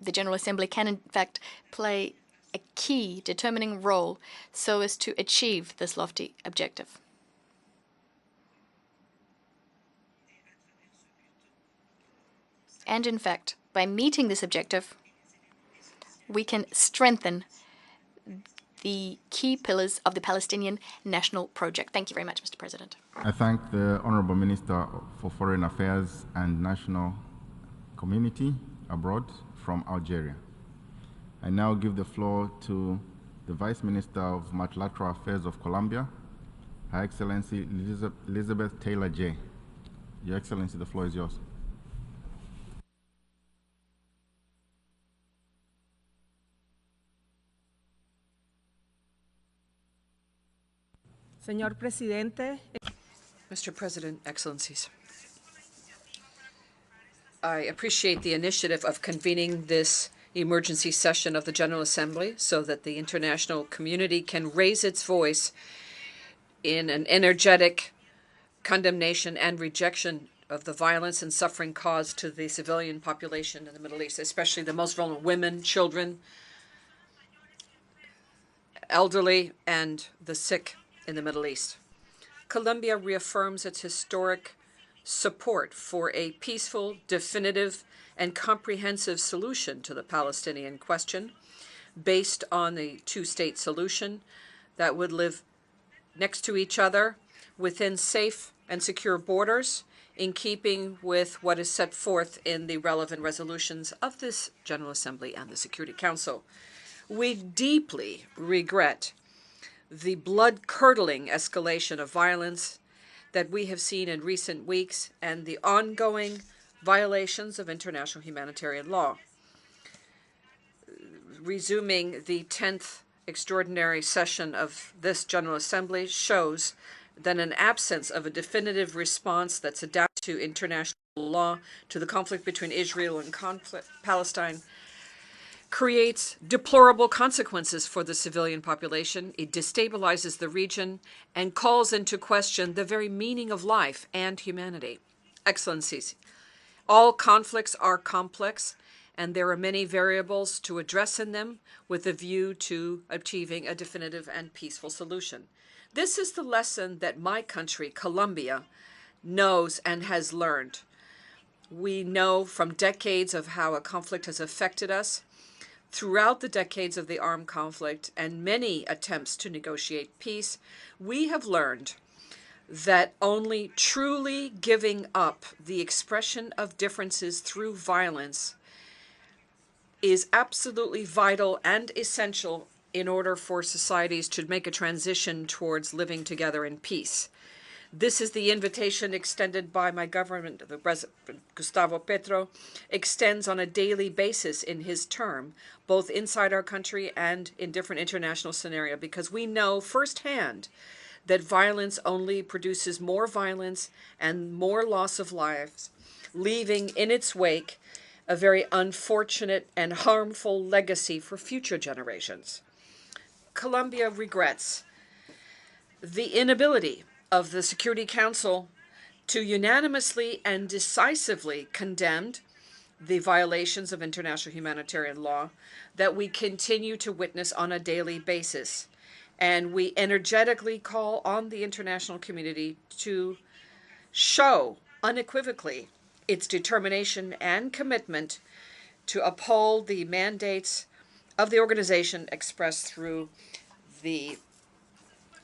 [SPEAKER 4] The General Assembly can, in fact, play a key determining role so as to achieve this lofty objective. And in fact, by meeting this objective, we can strengthen the key pillars of the Palestinian national project. Thank you very much, Mr. President.
[SPEAKER 3] I thank the Honorable Minister for Foreign Affairs and National Community Abroad from Algeria. I now give the floor to the Vice Minister of Multilateral Affairs of Colombia, Her Excellency Elizabeth Taylor Jay. Your Excellency, the floor is yours.
[SPEAKER 9] Señor Presidente.
[SPEAKER 6] Mr. President, Excellencies, I appreciate the initiative of convening this emergency session of the General Assembly so that the international community can raise its voice in an energetic condemnation and rejection of the violence and suffering caused to the civilian population in the Middle East, especially the most vulnerable women, children, elderly, and the sick in the Middle East. Colombia reaffirms its historic support for a peaceful, definitive, and comprehensive solution to the Palestinian question based on the two-state solution that would live next to each other within safe and secure borders in keeping with what is set forth in the relevant resolutions of this General Assembly and the Security Council. We deeply regret the blood-curdling escalation of violence that we have seen in recent weeks and the ongoing violations of international humanitarian law. Resuming the 10th extraordinary session of this General Assembly shows that an absence of a definitive response that's adapted to international law to the conflict between Israel and Palestine creates deplorable consequences for the civilian population. It destabilizes the region and calls into question the very meaning of life and humanity. Excellencies, all conflicts are complex, and there are many variables to address in them with a view to achieving a definitive and peaceful solution. This is the lesson that my country, Colombia, knows and has learned. We know from decades of how a conflict has affected us. Throughout the decades of the armed conflict and many attempts to negotiate peace, we have learned that only truly giving up the expression of differences through violence is absolutely vital and essential in order for societies to make a transition towards living together in peace. This is the invitation extended by my government. The President Gustavo Petro extends on a daily basis in his term, both inside our country and in different international scenarios, because we know firsthand that violence only produces more violence and more loss of lives, leaving in its wake a very unfortunate and harmful legacy for future generations. Colombia regrets the inability of the Security Council to unanimously and decisively condemn the violations of international humanitarian law that we continue to witness on a daily basis. And we energetically call on the international community to show unequivocally its determination and commitment to uphold the mandates of the organization expressed through the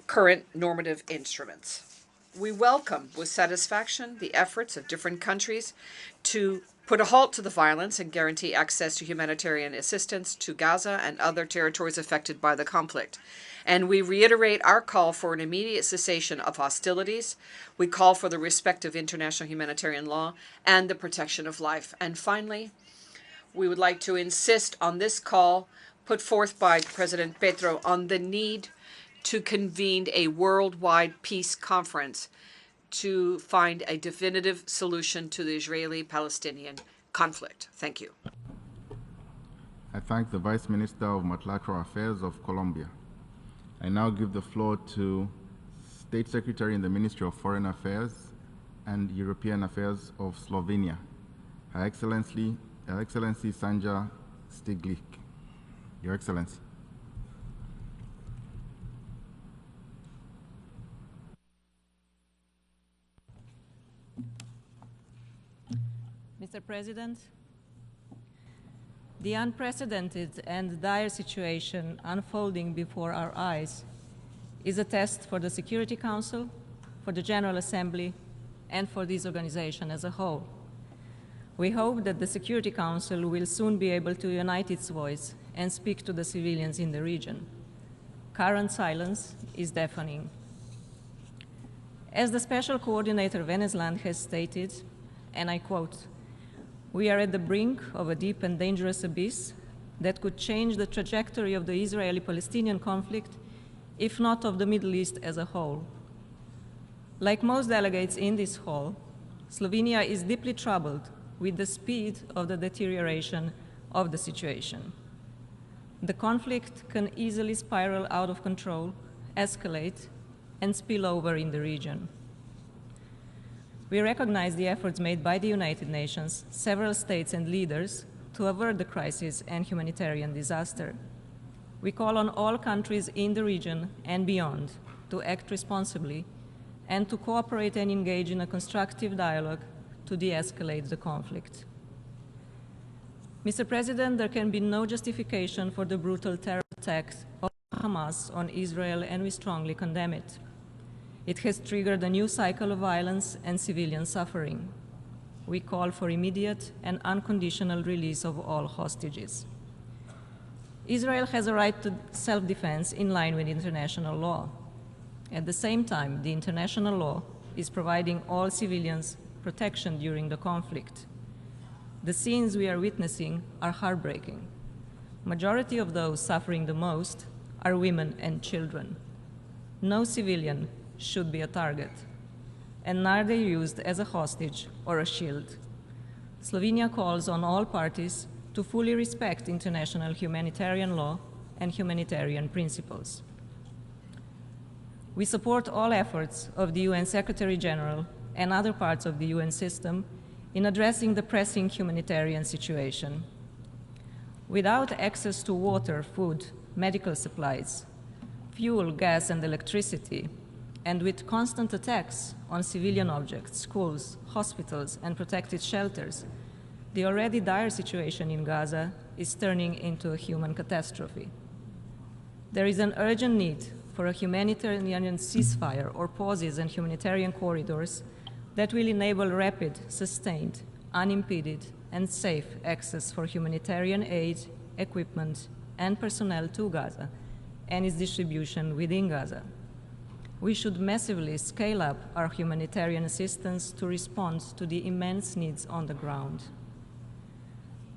[SPEAKER 6] current normative instruments. We welcome with satisfaction the efforts of different countries to put a halt to the violence and guarantee access to humanitarian assistance to Gaza and other territories affected by the conflict. And we reiterate our call for an immediate cessation of hostilities. We call for the respect of international humanitarian law and the protection of life. And finally, we would like to insist on this call put forth by President Petro on the need to convene a worldwide peace conference to find a definitive solution to the Israeli-Palestinian conflict. Thank you.
[SPEAKER 3] I thank the Vice Minister of Multilateral Affairs of Colombia. I now give the floor to State Secretary in the Ministry of Foreign Affairs and European Affairs of Slovenia, Her Excellency Sanja Stiglic. Your Excellency.
[SPEAKER 9] Mr. President, the unprecedented and dire situation unfolding before our eyes is a test for the Security Council, for the General Assembly, and for this organization as a whole. We hope that the Security Council will soon be able to unite its voice and speak to the civilians in the region. Current silence is deafening. As the Special Coordinator Venezuelan has stated, and I quote, "We are at the brink of a deep and dangerous abyss that could change the trajectory of the Israeli-Palestinian conflict, if not of the Middle East as a whole." Like most delegates in this hall, Slovenia is deeply troubled with the speed of the deterioration of the situation. The conflict can easily spiral out of control, escalate, and spill over in the region. We recognize the efforts made by the United Nations, several states and leaders to avert the crisis and humanitarian disaster. We call on all countries in the region and beyond to act responsibly and to cooperate and engage in a constructive dialogue to de-escalate the conflict. Mr. President, there can be no justification for the brutal terror attacks of Hamas on Israel, and we strongly condemn it. It has triggered a new cycle of violence and civilian suffering. We call for immediate and unconditional release of all hostages. Israel has a right to self-defense in line with international law. At the same time, the international law is providing all civilians protection during the conflict. The scenes we are witnessing are heartbreaking. Majority of those suffering the most are women and children. No civilian should be a target, and neither used as a hostage or a shield. Slovenia calls on all parties to fully respect international humanitarian law and humanitarian principles. We support all efforts of the UN Secretary General and other parts of the UN system in addressing the pressing humanitarian situation. Without access to water, food, medical supplies, fuel, gas, and electricity, and with constant attacks on civilian objects, schools, hospitals, and protected shelters, the already dire situation in Gaza is turning into a human catastrophe. There is an urgent need for a humanitarian ceasefire or pauses and humanitarian corridors that will enable rapid, sustained, unimpeded, and safe access for humanitarian aid, equipment, and personnel to Gaza and its distribution within Gaza. We should massively scale up our humanitarian assistance to respond to the immense needs on the ground.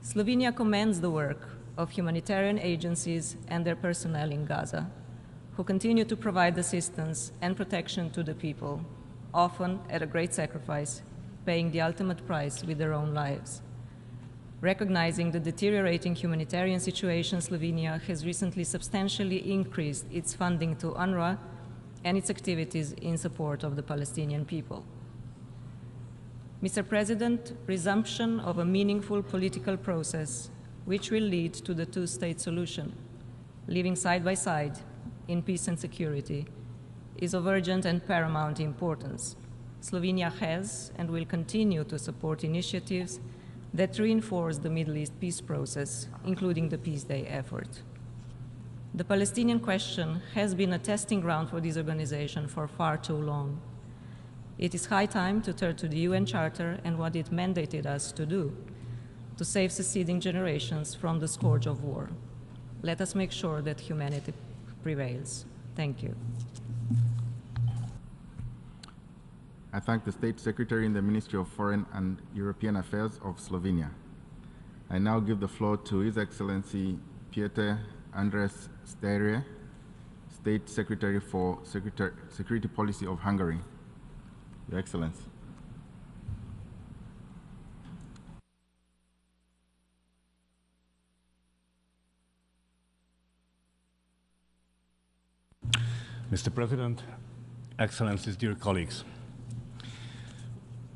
[SPEAKER 9] Slovenia commends the work of humanitarian agencies and their personnel in Gaza, who continue to provide assistance and protection to the people, often at a great sacrifice, paying the ultimate price with their own lives. Recognizing the deteriorating humanitarian situation, Slovenia has recently substantially increased its funding to UNRWA and its activities in support of the Palestinian people. Mr. President, resumption of a meaningful political process which will lead to the two-state solution, living side by side in peace and security, is of urgent and paramount importance. Slovenia has and will continue to support initiatives that reinforce the Middle East peace process, including the Peace Day effort. The Palestinian question has been a testing ground for this organization for far too long. It is high time to turn to the UN Charter and what it mandated us to do, to save succeeding generations from the scourge of war. Let us make sure that humanity prevails. Thank you.
[SPEAKER 3] I thank the State Secretary in the Ministry of Foreign and European Affairs of Slovenia. I now give the floor to His Excellency Peter Andres Steire, State Secretary for Security Policy of Hungary. Your Excellency.
[SPEAKER 10] Mr. President, Excellencies, dear colleagues,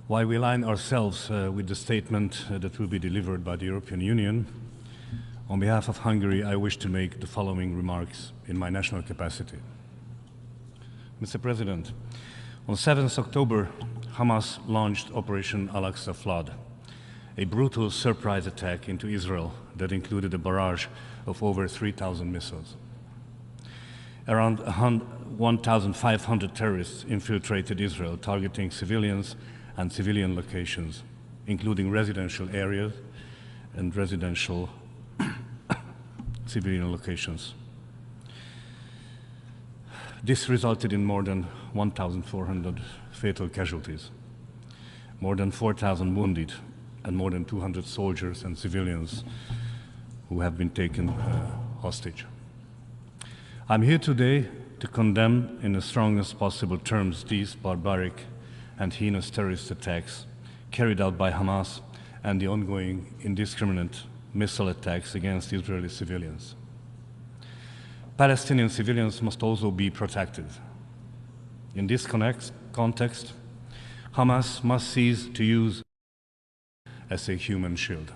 [SPEAKER 10] while we align ourselves with the statement that will be delivered by the European Union, on behalf of Hungary, I wish to make the following remarks in my national capacity. Mr. President, on 7th October, Hamas launched Operation Al-Aqsa Flood, a brutal surprise attack into Israel that included a barrage of over 3,000 missiles. Around 1,500 terrorists infiltrated Israel, targeting civilians and civilian locations, including residential areas and residential civilian locations. This resulted in more than 1,400 fatal casualties, more than 4,000 wounded, and more than 200 soldiers and civilians who have been taken hostage. I'm here today to condemn in the strongest possible terms these barbaric and heinous terrorist attacks carried out by Hamas and the ongoing indiscriminate missile attacks against Israeli civilians. Palestinian civilians must also be protected. In this context, Hamas must cease to use as a human shield.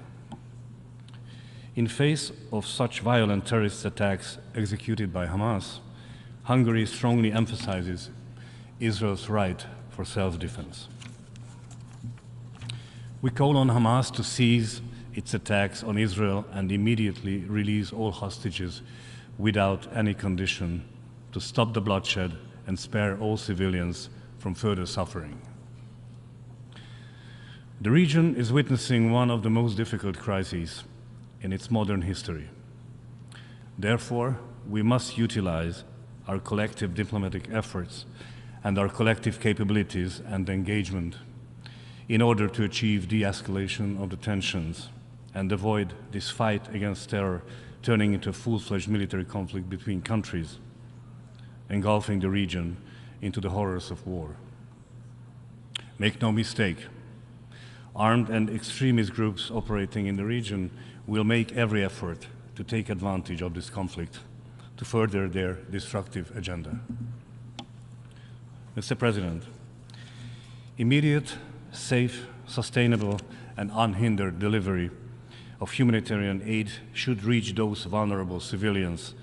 [SPEAKER 10] In face of such violent terrorist attacks executed by Hamas, Hungary strongly emphasizes Israel's right for self-defense. We call on Hamas to cease its attacks on Israel and immediately release all hostages without any condition, to stop the bloodshed and spare all civilians from further suffering. The region is witnessing one of the most difficult crises in its modern history. Therefore, we must utilize our collective diplomatic efforts and our collective capabilities and engagement in order to achieve de-escalation of the tensions and avoid this fight against terror turning into a full-fledged military conflict between countries, engulfing the region into the horrors of war. Make no mistake, armed and extremist groups operating in the region will make every effort to take advantage of this conflict to further their destructive agenda. Mr. President, immediate, safe, sustainable, and unhindered delivery of humanitarian aid should reach those vulnerable civilians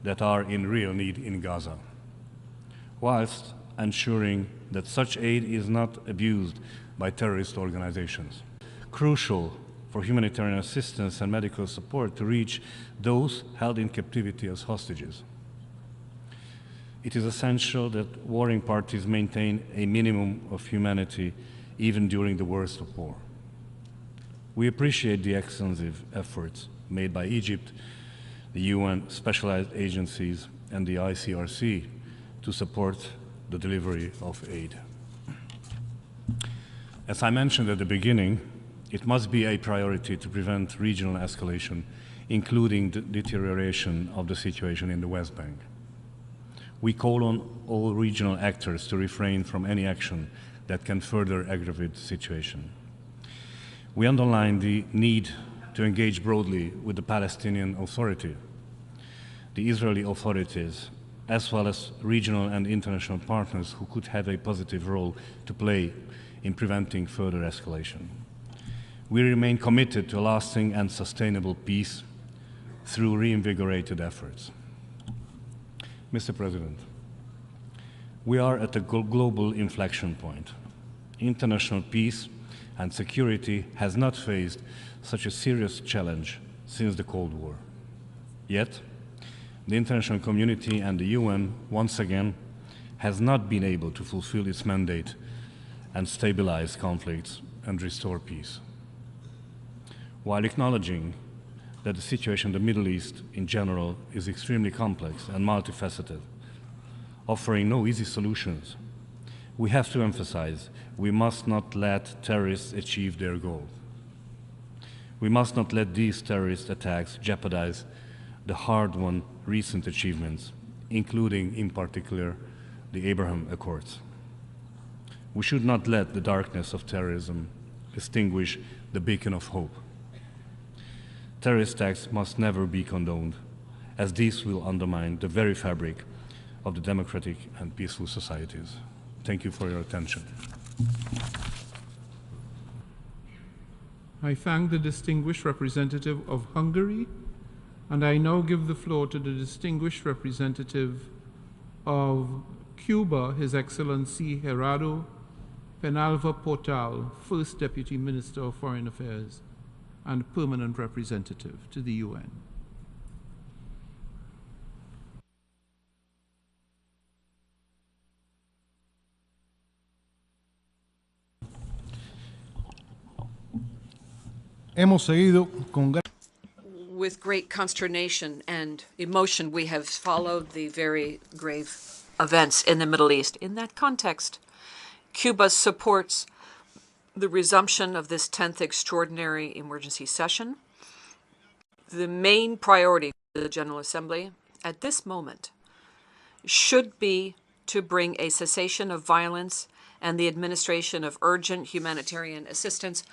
[SPEAKER 10] that are in real need in Gaza, whilst ensuring that such aid is not abused by terrorist organizations. Crucial for humanitarian assistance and medical support to reach those held in captivity as hostages. It is essential that warring parties maintain a minimum of humanity even during the worst of war. We appreciate the extensive efforts made by Egypt, the UN specialized agencies, and the ICRC to support the delivery of aid. As I mentioned at the beginning, it must be a priority to prevent regional escalation, including the deterioration of the situation in the West Bank. We call on all regional actors to refrain from any action that can further aggravate the situation. We underline the need to engage broadly with the Palestinian Authority, the Israeli authorities, as well as regional and international partners who could have a positive role to play in preventing further escalation. We remain committed to lasting and sustainable peace through reinvigorated efforts. Mr. President, we are at a global inflection point. International peace and security has not faced such a serious challenge since the Cold War. Yet, the international community and the UN, once again, has not been able to fulfill its mandate and stabilize conflicts and restore peace. While acknowledging that the situation in the Middle East in general is extremely complex and multifaceted, offering no easy solutions, we have to emphasize we must not let terrorists achieve their goal. We must not let these terrorist attacks jeopardize the hard-won recent achievements, including, in particular, the Abraham Accords. We should not let the darkness of terrorism extinguish the beacon of hope. Terrorist attacks must never be condoned, as these will undermine the very fabric of the democratic and peaceful societies. Thank you for your attention.
[SPEAKER 1] I thank the distinguished representative of Hungary, and I now give the floor to the distinguished representative of Cuba, His Excellency Gerardo Penalva Portal, First Deputy Minister of Foreign Affairs and Permanent Representative to the UN.
[SPEAKER 11] Hemos seguido con
[SPEAKER 6] With great consternation and emotion, we have followed the very grave events in the Middle East. In that context, Cuba supports the resumption of this 10th extraordinary emergency session. The main priority for the General Assembly at this moment should be to bring a cessation of violence and the administration of urgent humanitarian assistance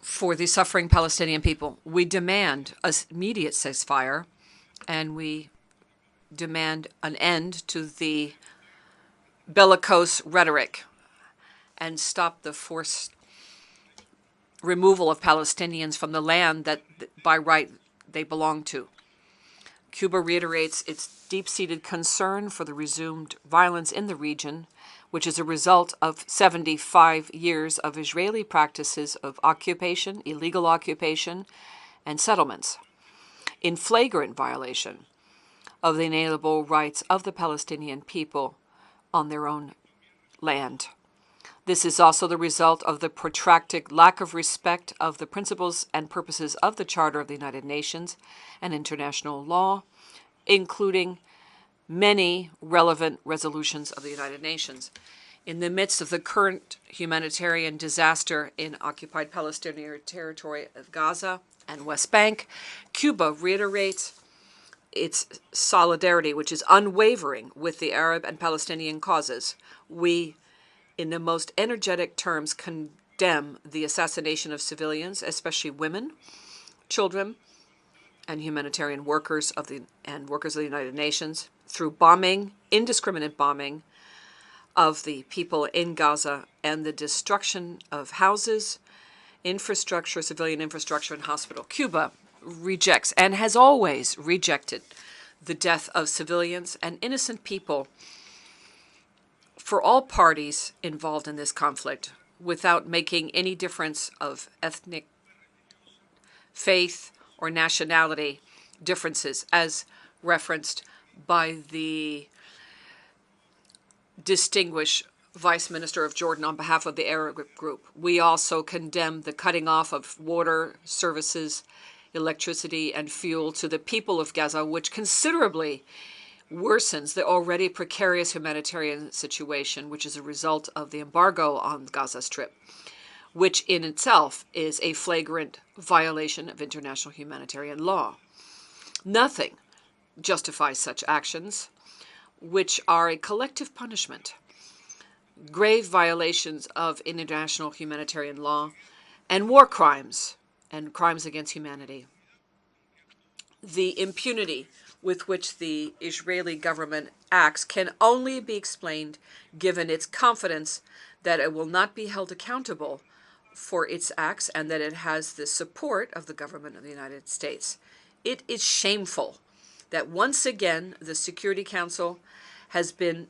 [SPEAKER 6] for the suffering Palestinian people. We demand an immediate ceasefire, and we demand an end to the bellicose rhetoric and stop the forced removal of Palestinians from the land that by right they belong to. Cuba reiterates its deep-seated concern for the resumed violence in the region, which is a result of 75 years of Israeli practices of occupation, illegal occupation, and settlements, in flagrant violation of the inalienable rights of the Palestinian people on their own land. This is also the result of the protracted lack of respect of the principles and purposes of the Charter of the United Nations and international law, including many relevant resolutions of the United Nations. In the midst of the current humanitarian disaster in occupied Palestinian territory of Gaza and West Bank, Cuba reiterates its solidarity, which is unwavering, with the Arab and Palestinian causes. We, in the most energetic terms, condemn the assassination of civilians, especially women, children and humanitarian workers of the United Nations through bombing, indiscriminate bombing of the people in Gaza and the destruction of houses, infrastructure, civilian infrastructure, and hospital. Cuba rejects and has always rejected the death of civilians and innocent people for all parties involved in this conflict without making any difference of ethnic, faith, or nationality differences, as referenced by the distinguished Vice Minister of Jordan on behalf of the Arab group. We also condemn the cutting off of water services, electricity, and fuel to the people of Gaza, which considerably worsens the already precarious humanitarian situation, which is a result of the embargo on the Gaza Strip, which in itself is a flagrant violation of international humanitarian law. Nothing justifies such actions, which are a collective punishment, grave violations of international humanitarian law, and war crimes and crimes against humanity. The impunity with which the Israeli government acts can only be explained given its confidence that it will not be held accountable for its acts and that it has the support of the government of the United States. It is shameful that once again the Security Council has been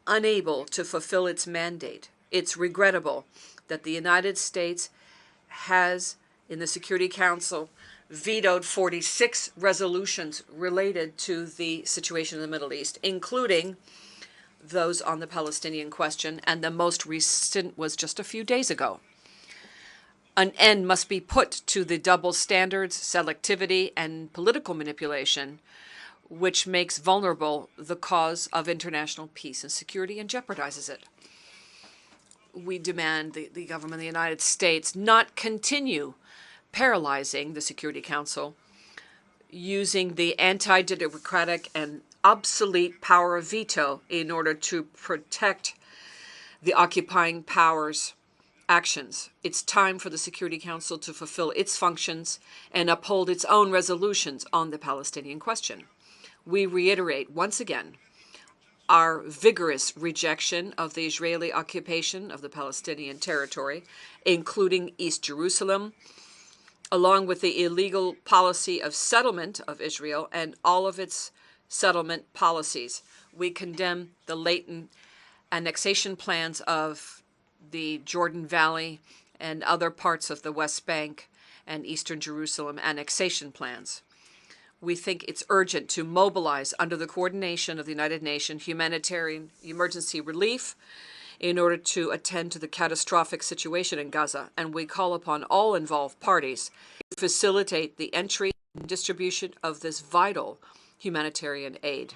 [SPEAKER 6] unable to fulfill its mandate. It's regrettable that the United States has, in the Security Council, vetoed 46 resolutions related to the situation in the Middle East, including those on the Palestinian question, and the most recent was just a few days ago. An end must be put to the double standards, selectivity, and political manipulation, which makes vulnerable the cause of international peace and security and jeopardizes it. We demand the government of the United States not continue paralyzing the Security Council using the anti-democratic and obsolete power of veto in order to protect the occupying powers' actions. It's time for the Security Council to fulfill its functions and uphold its own resolutions on the Palestinian question. We reiterate once again our vigorous rejection of the Israeli occupation of the Palestinian territory, including East Jerusalem, along with the illegal policy of settlement of Israel and all of its settlement policies. We condemn the latent annexation plans of the Jordan Valley and other parts of the West Bank and Eastern Jerusalem annexation plans. We think it's urgent to mobilize, under the coordination of the United Nations, humanitarian emergency relief in order to attend to the catastrophic situation in Gaza, and we call upon all involved parties to facilitate the entry and distribution of this vital humanitarian aid.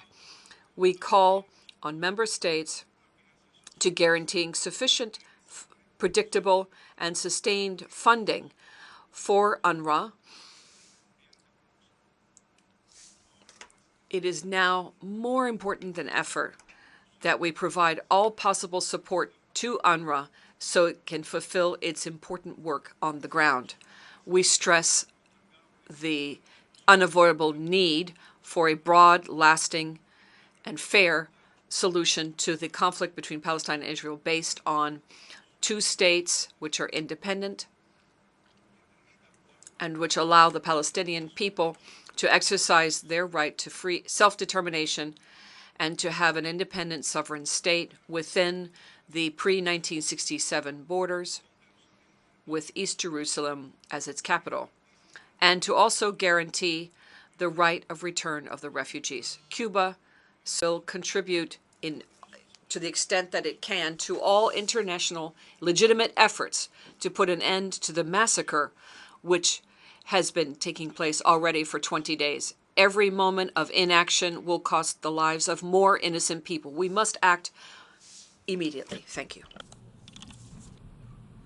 [SPEAKER 6] We call on member states to guaranteeing sufficient, predictable, and sustained funding for UNRWA. It is now more important than ever that we provide all possible support to UNRWA so it can fulfill its important work on the ground. We stress the unavoidable need for a broad, lasting, and fair solution to the conflict between Palestine and Israel based on two states which are independent and which allow the Palestinian people to exercise their right to free self-determination and to have an independent sovereign state within the pre-1967 borders with East Jerusalem as its capital, and to also guarantee the right of return of the refugees. Cuba will contribute to the extent that it can to all international legitimate efforts to put an end to the massacre which has been taking place already for 20 days. Every moment of inaction will cost the lives of more innocent people. We must act immediately. Thank you.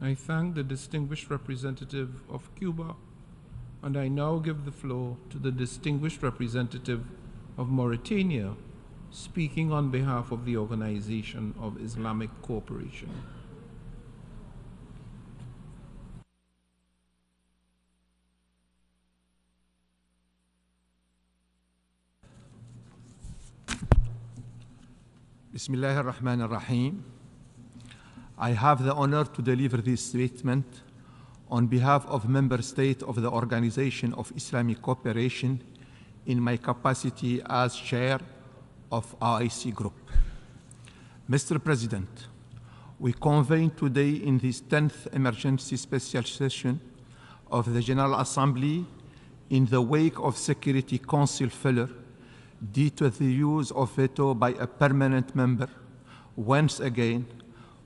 [SPEAKER 1] I thank the distinguished representative of Cuba, and I now give the floor to the distinguished representative of Mauritania, speaking on behalf of the Organization of Islamic Cooperation.
[SPEAKER 5] Bismillah ar-Rahman ar-Rahim. I have the honor to deliver this statement on behalf of Member States of the Organization of Islamic Cooperation in my capacity as Chair of OIC Group. Mr. President, we convene today in this 10th emergency special session of the General Assembly in the wake of Security Council failure due to the use of veto by a permanent member, once again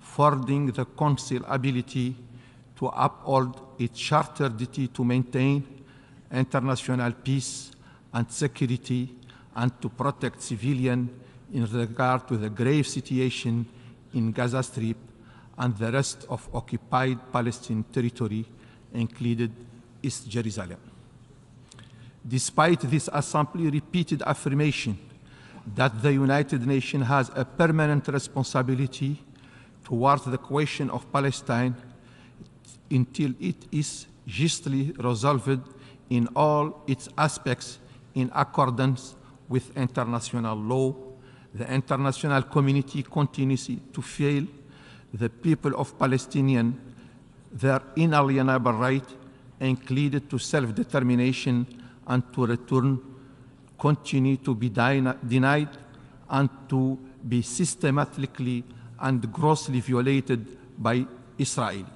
[SPEAKER 5] furthering the Council's ability to uphold its charter duty to maintain international peace and security and to protect civilians in regard to the grave situation in Gaza Strip and the rest of occupied Palestinian territory, including East Jerusalem. Despite this Assembly repeated affirmation that the United Nations has a permanent responsibility towards the question of Palestine until it is justly resolved in all its aspects in accordance with international law, the international community continues to fail the people of Palestinian their inalienable right, included to self-determination and to return, continue to be denied and to be systematically and grossly violated by Israel.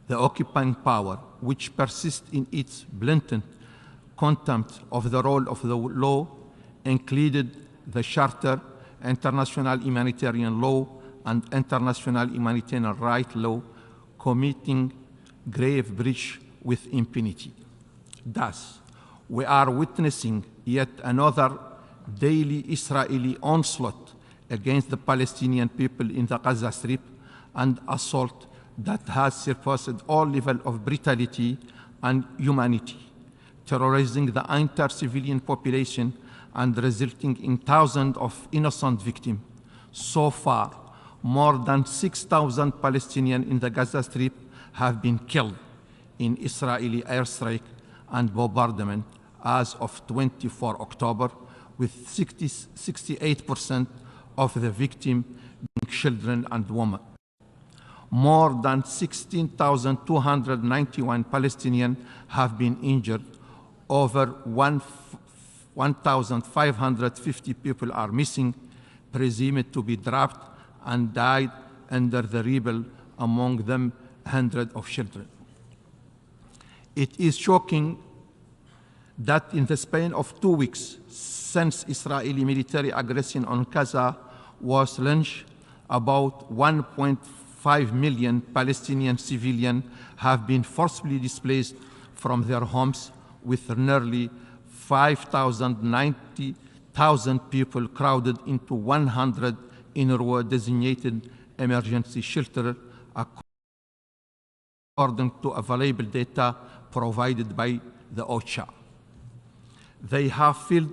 [SPEAKER 5] The occupying power, which persists in its blatant contempt of the role of the law, included the Charter, international humanitarian law, and international humanitarian right law, committing grave breach with impunity. Thus, we are witnessing yet another daily Israeli onslaught against the Palestinian people in the Gaza Strip, and assault that has surpassed all levels of brutality and humanity, terrorizing the entire civilian population and resulting in thousands of innocent victims. So far, more than 6,000 Palestinians in the Gaza Strip have been killed in Israeli airstrike and bombardment as of 24 October, with 68% of the victims being children and women. More than 16,291 Palestinians have been injured. Over 1,550 people are missing, presumed to be trapped and died under the rebel, among them hundreds of children. It is shocking that in the span of 2 weeks since Israeli military aggression on Gaza was launched, about 1.5 million Palestinian civilians have been forcibly displaced from their homes, with nearly 90,000 people crowded into 100 UNRWA designated emergency shelters, according to available data provided by the OCHA. They have fled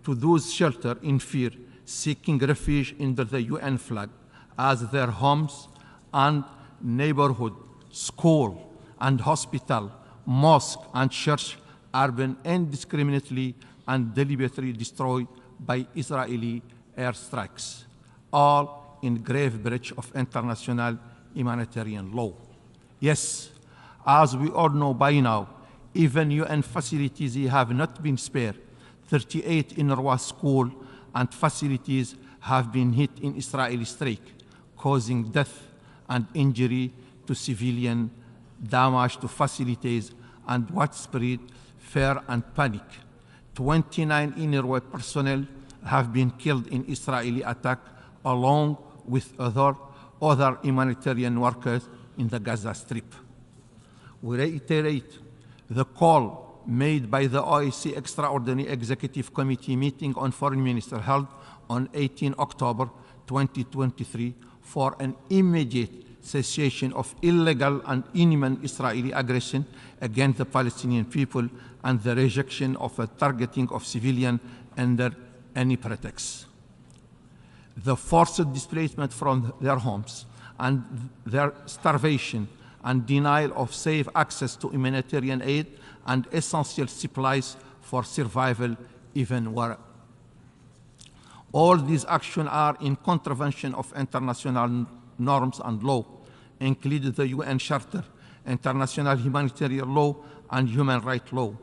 [SPEAKER 5] to those shelters in fear, seeking refuge under the UN flag as their homes and neighborhood, school and hospital, mosque and church are being indiscriminately and deliberately destroyed by Israeli airstrikes, all in grave breach of international humanitarian law. Yes, as we all know by now, even UN facilities have not been spared. 38 UNRWA schools and facilities have been hit in Israeli strike, causing death and injury to civilians, damage to facilities, and widespread fear and panic. 29 UNRWA personnel have been killed in Israeli attack, along with other humanitarian workers in the Gaza Strip. We reiterate the call made by the OIC Extraordinary Executive Committee meeting on Foreign Ministers held on 18 October 2023 for an immediate cessation of illegal and inhuman Israeli aggression against the Palestinian people and the rejection of a targeting of civilians under any pretext. The forced displacement from their homes and their starvation and denial of safe access to humanitarian aid and essential supplies for survival even worse. All these actions are in contravention of international norms and law, including the UN Charter, international humanitarian law, and human rights law,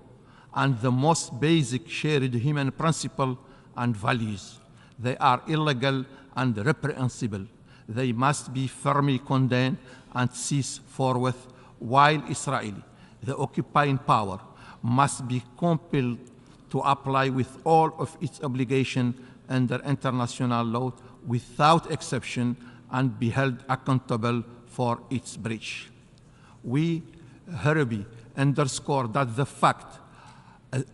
[SPEAKER 5] and the most basic shared human principle and values. They are illegal and reprehensible. They must be firmly condemned and cease forthwith, while Israel, the occupying power, must be compelled to apply with all of its obligations under international law without exception and be held accountable for its breach. We hereby underscore that the fact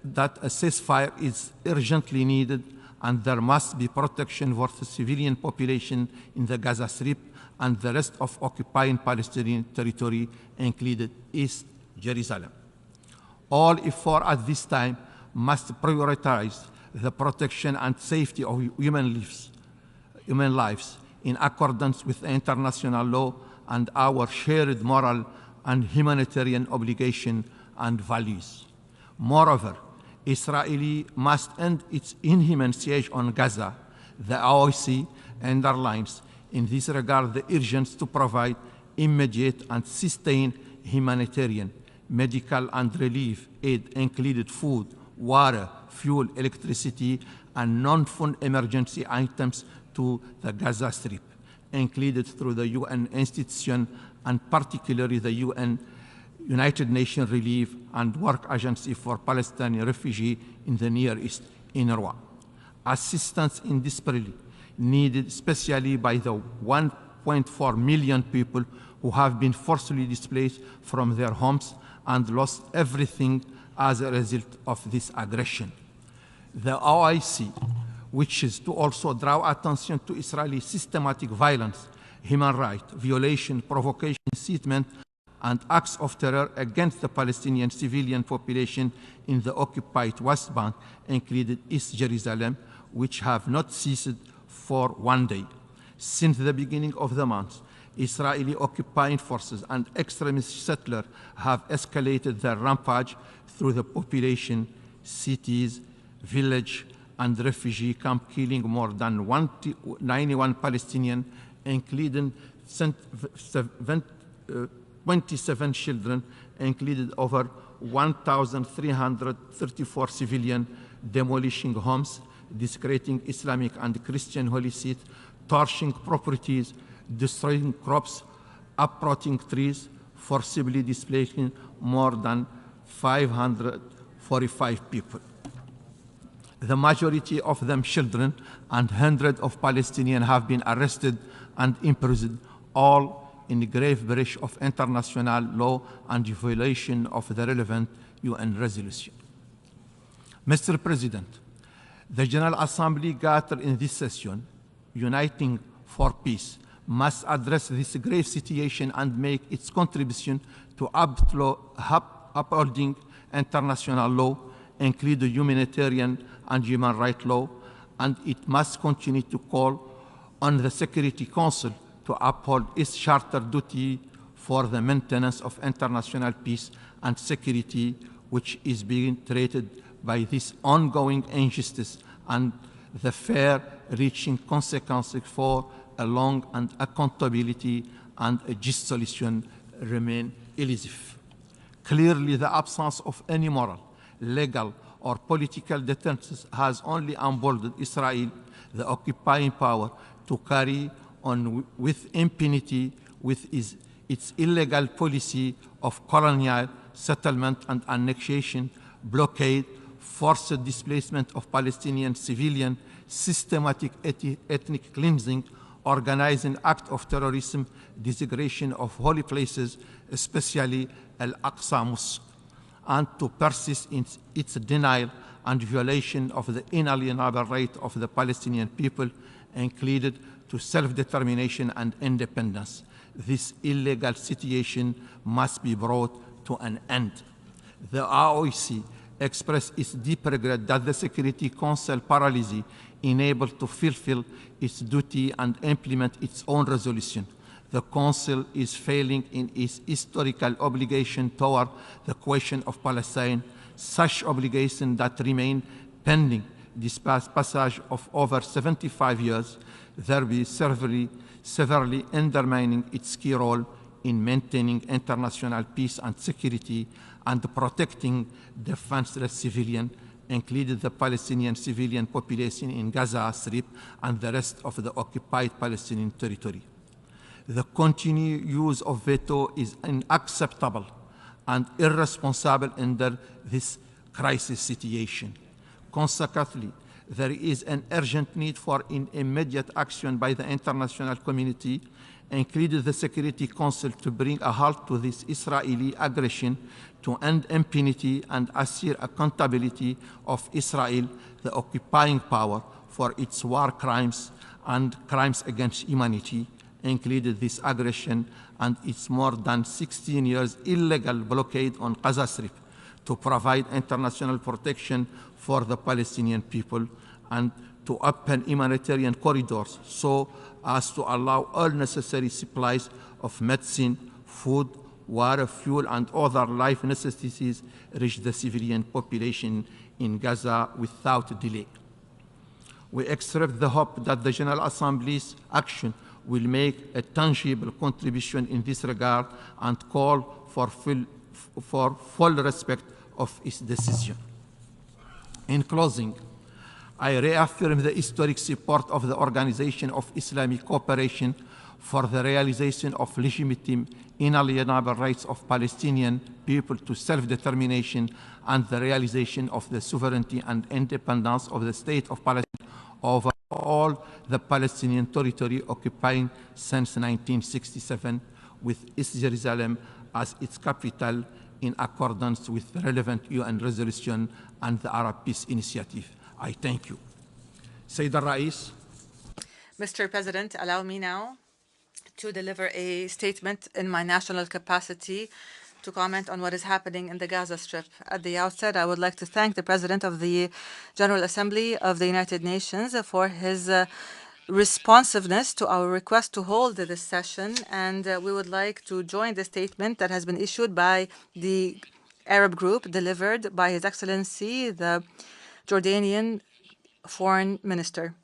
[SPEAKER 5] that a ceasefire is urgently needed and there must be protection for the civilian population in the Gaza Strip and the rest of occupying Palestinian territory, including East Jerusalem. All efforts at this time must prioritize the protection and safety of human lives in accordance with international law and our shared moral and humanitarian obligation and values. Moreover, Israel must end its inhuman siege on Gaza. The OIC underlines in this regard the urgency to provide immediate and sustained humanitarian, medical and relief aid, including food, water, fuel, electricity, and non-food emergency items to the Gaza Strip, included through the UN institution and particularly the United Nations Relief and Work Agency for Palestinian Refugees in the Near East, UNRWA. Assistance is desperately needed, especially by the 1.4 million people who have been forcibly displaced from their homes and lost everything as a result of this aggression. The OIC wishes to also draw attention to Israeli systematic violence, human rights violation, provocation, incitement, and acts of terror against the Palestinian civilian population in the occupied West Bank, including East Jerusalem, which have not ceased for one day. Since the beginning of the month, Israeli occupying forces and extremist settlers have escalated their rampage through the population, cities, villages, and refugee camps, killing more than 91 Palestinians, including 27 children, included over 1,334 civilians, demolishing homes, desecrating Islamic and Christian holy sites, torching properties, destroying crops, uprooting trees, forcibly displacing more than 545 people. The majority of them children, and hundreds of Palestinians have been arrested and imprisoned, all in grave breach of international law and violation of the relevant UN resolution. Mr. President, the General Assembly gathered in this session, uniting for peace, must address this grave situation and make its contribution to upholding international law, including humanitarian and human rights law, and it must continue to call on the Security Council to uphold its charter duty for the maintenance of international peace and security, which is being threatened by this ongoing injustice and the far-reaching consequences for a long and accountability and a just solution remain elusive. Clearly, the absence of any moral, legal, or political deterrence has only emboldened Israel, the occupying power, to carry on with impunity with its illegal policy of colonial settlement and annexation, blockade, forced displacement of Palestinian civilians, systematic ethnic cleansing, organizing act of terrorism, desecration of holy places, especially Al-Aqsa Mosque, and to persist in its denial and violation of the inalienable right of the Palestinian people, included to self-determination and independence. This illegal situation must be brought to an end. The OIC expressed its deep regret that the Security Council paralysis unable to fulfill its duty and implement its own resolution. The Council is failing in its historical obligation toward the question of Palestine, such obligation that remain pending this passage of over 75 years, thereby severely undermining its key role in maintaining international peace and security and protecting defenseless civilians, including the Palestinian civilian population in Gaza Strip and the rest of the occupied Palestinian territory. The continued use of veto is unacceptable and irresponsible under this crisis situation. Consequently, there is an urgent need for immediate action by the international community, including the Security Council, to bring a halt to this Israeli aggression, to end impunity and assure accountability of Israel, the occupying power, for its war crimes and crimes against humanity, including this aggression and its more than 16 years illegal blockade on Gaza Strip, to provide international protection for the Palestinian people and to open humanitarian corridors so as to allow all necessary supplies of medicine, food, water, fuel, and other life necessities reach the civilian population in Gaza without delay. We express the hope that the General Assembly's action will make a tangible contribution in this regard and call for full respect of its decision. In closing, I reaffirm the historic support of the Organization of Islamic Cooperation for the realization of legitimate, inalienable rights of Palestinian people to self-determination and the realization of the sovereignty and independence of the State of Palestine over all the Palestinian territory occupying since 1967, with East Jerusalem as its capital in accordance with the relevant UN resolution and the Arab Peace Initiative. I thank you. Sayyid al-Rais.
[SPEAKER 12] Mr. President, allow me now to deliver a statement in my national capacity to comment on what is happening in the Gaza Strip. At the outset, I would like to thank the President of the General Assembly of the United Nations for his responsiveness to our request to hold this session, and we would like to join the statement that has been issued by the Arab group, delivered by His Excellency, the Jordanian Foreign Minister.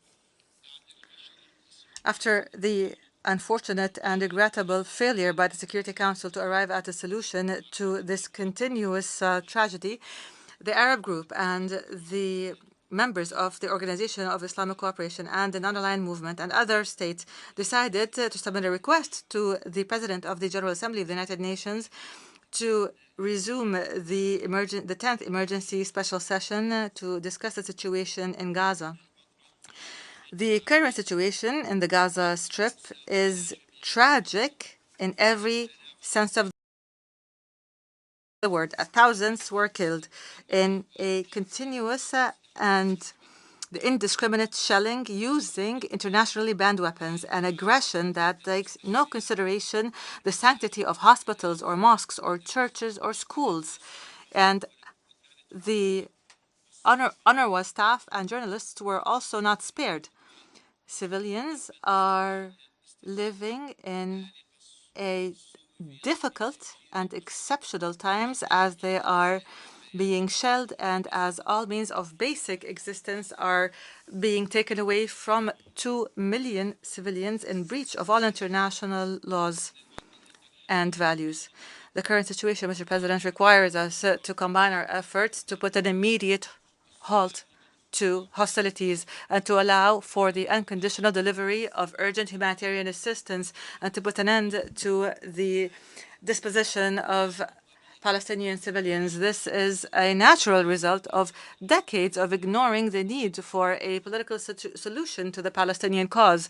[SPEAKER 12] After the unfortunate and regrettable failure by the Security Council to arrive at a solution to this continuous tragedy, the Arab group and the members of the Organization of Islamic Cooperation and the Non-Aligned Movement and other states decided to submit a request to the President of the General Assembly of the United Nations to resume the 10th emergency special session to discuss the situation in Gaza. The current situation in the Gaza Strip is tragic in every sense of the word. Thousands were killed in a continuous and the indiscriminate shelling using internationally banned weapons, an aggression that takes no consideration the sanctity of hospitals or mosques or churches or schools. And the UNRWA staff and journalists were also not spared. Civilians are living in a difficult and exceptional times as they are being shelled and as all means of basic existence are being taken away from 2 million civilians in breach of all international laws and values. The current situation, Mr. President, requires us to combine our efforts to put an immediate halt to hostilities and to allow for the unconditional delivery of urgent humanitarian assistance and to put an end to the disposition of Palestinian civilians. This is a natural result of decades of ignoring the need for a political solution to the Palestinian cause,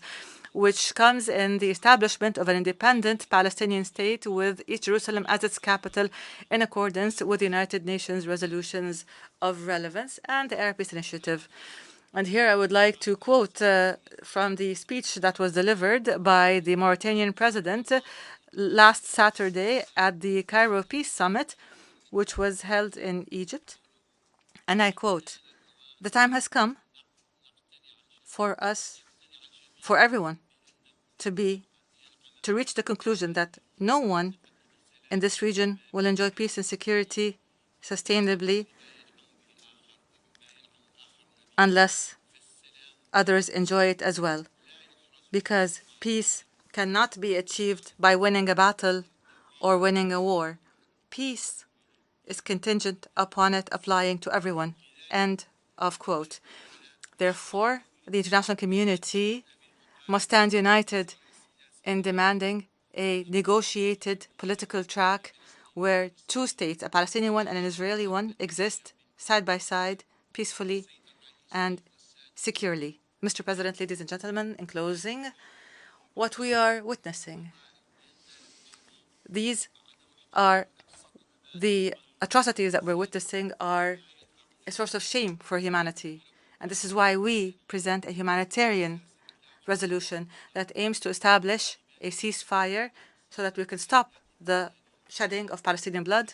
[SPEAKER 12] which comes in the establishment of an independent Palestinian state with East Jerusalem as its capital in accordance with the United Nations resolutions of relevance and the Arab Peace Initiative. And here I would like to quote from the speech that was delivered by the Mauritanian president last Saturday at the Cairo Peace Summit, which was held in Egypt. And I quote, "The time has come for us, for everyone, to reach the conclusion that no one in this region will enjoy peace and security sustainably unless others enjoy it as well. Because peace cannot be achieved by winning a battle or winning a war. Peace is contingent upon it applying to everyone. End of quote. Therefore, the international community must stand united in demanding a negotiated political track where two states, a Palestinian one and an Israeli one, exist side by side, peacefully and securely. Mr. President, ladies and gentlemen, in closing, what we are witnessing, these are the atrocities that we're witnessing are a source of shame for humanity. And this is why we present a humanitarian resolution that aims to establish a ceasefire so that we can stop the shedding of Palestinian blood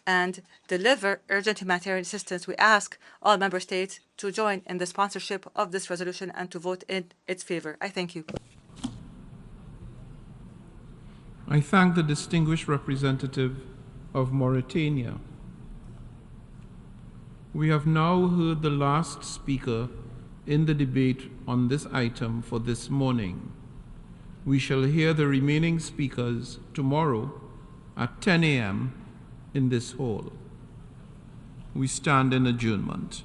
[SPEAKER 12] and deliver urgent humanitarian assistance. We ask all member states to join in the sponsorship of this resolution and to vote in its favor. I thank you.
[SPEAKER 13] I thank the distinguished representative of Mauritania. We have now heard the last speaker in the debate on this item for this morning. We shall hear the remaining speakers tomorrow at 10 a.m. in this hall. We stand in adjournment.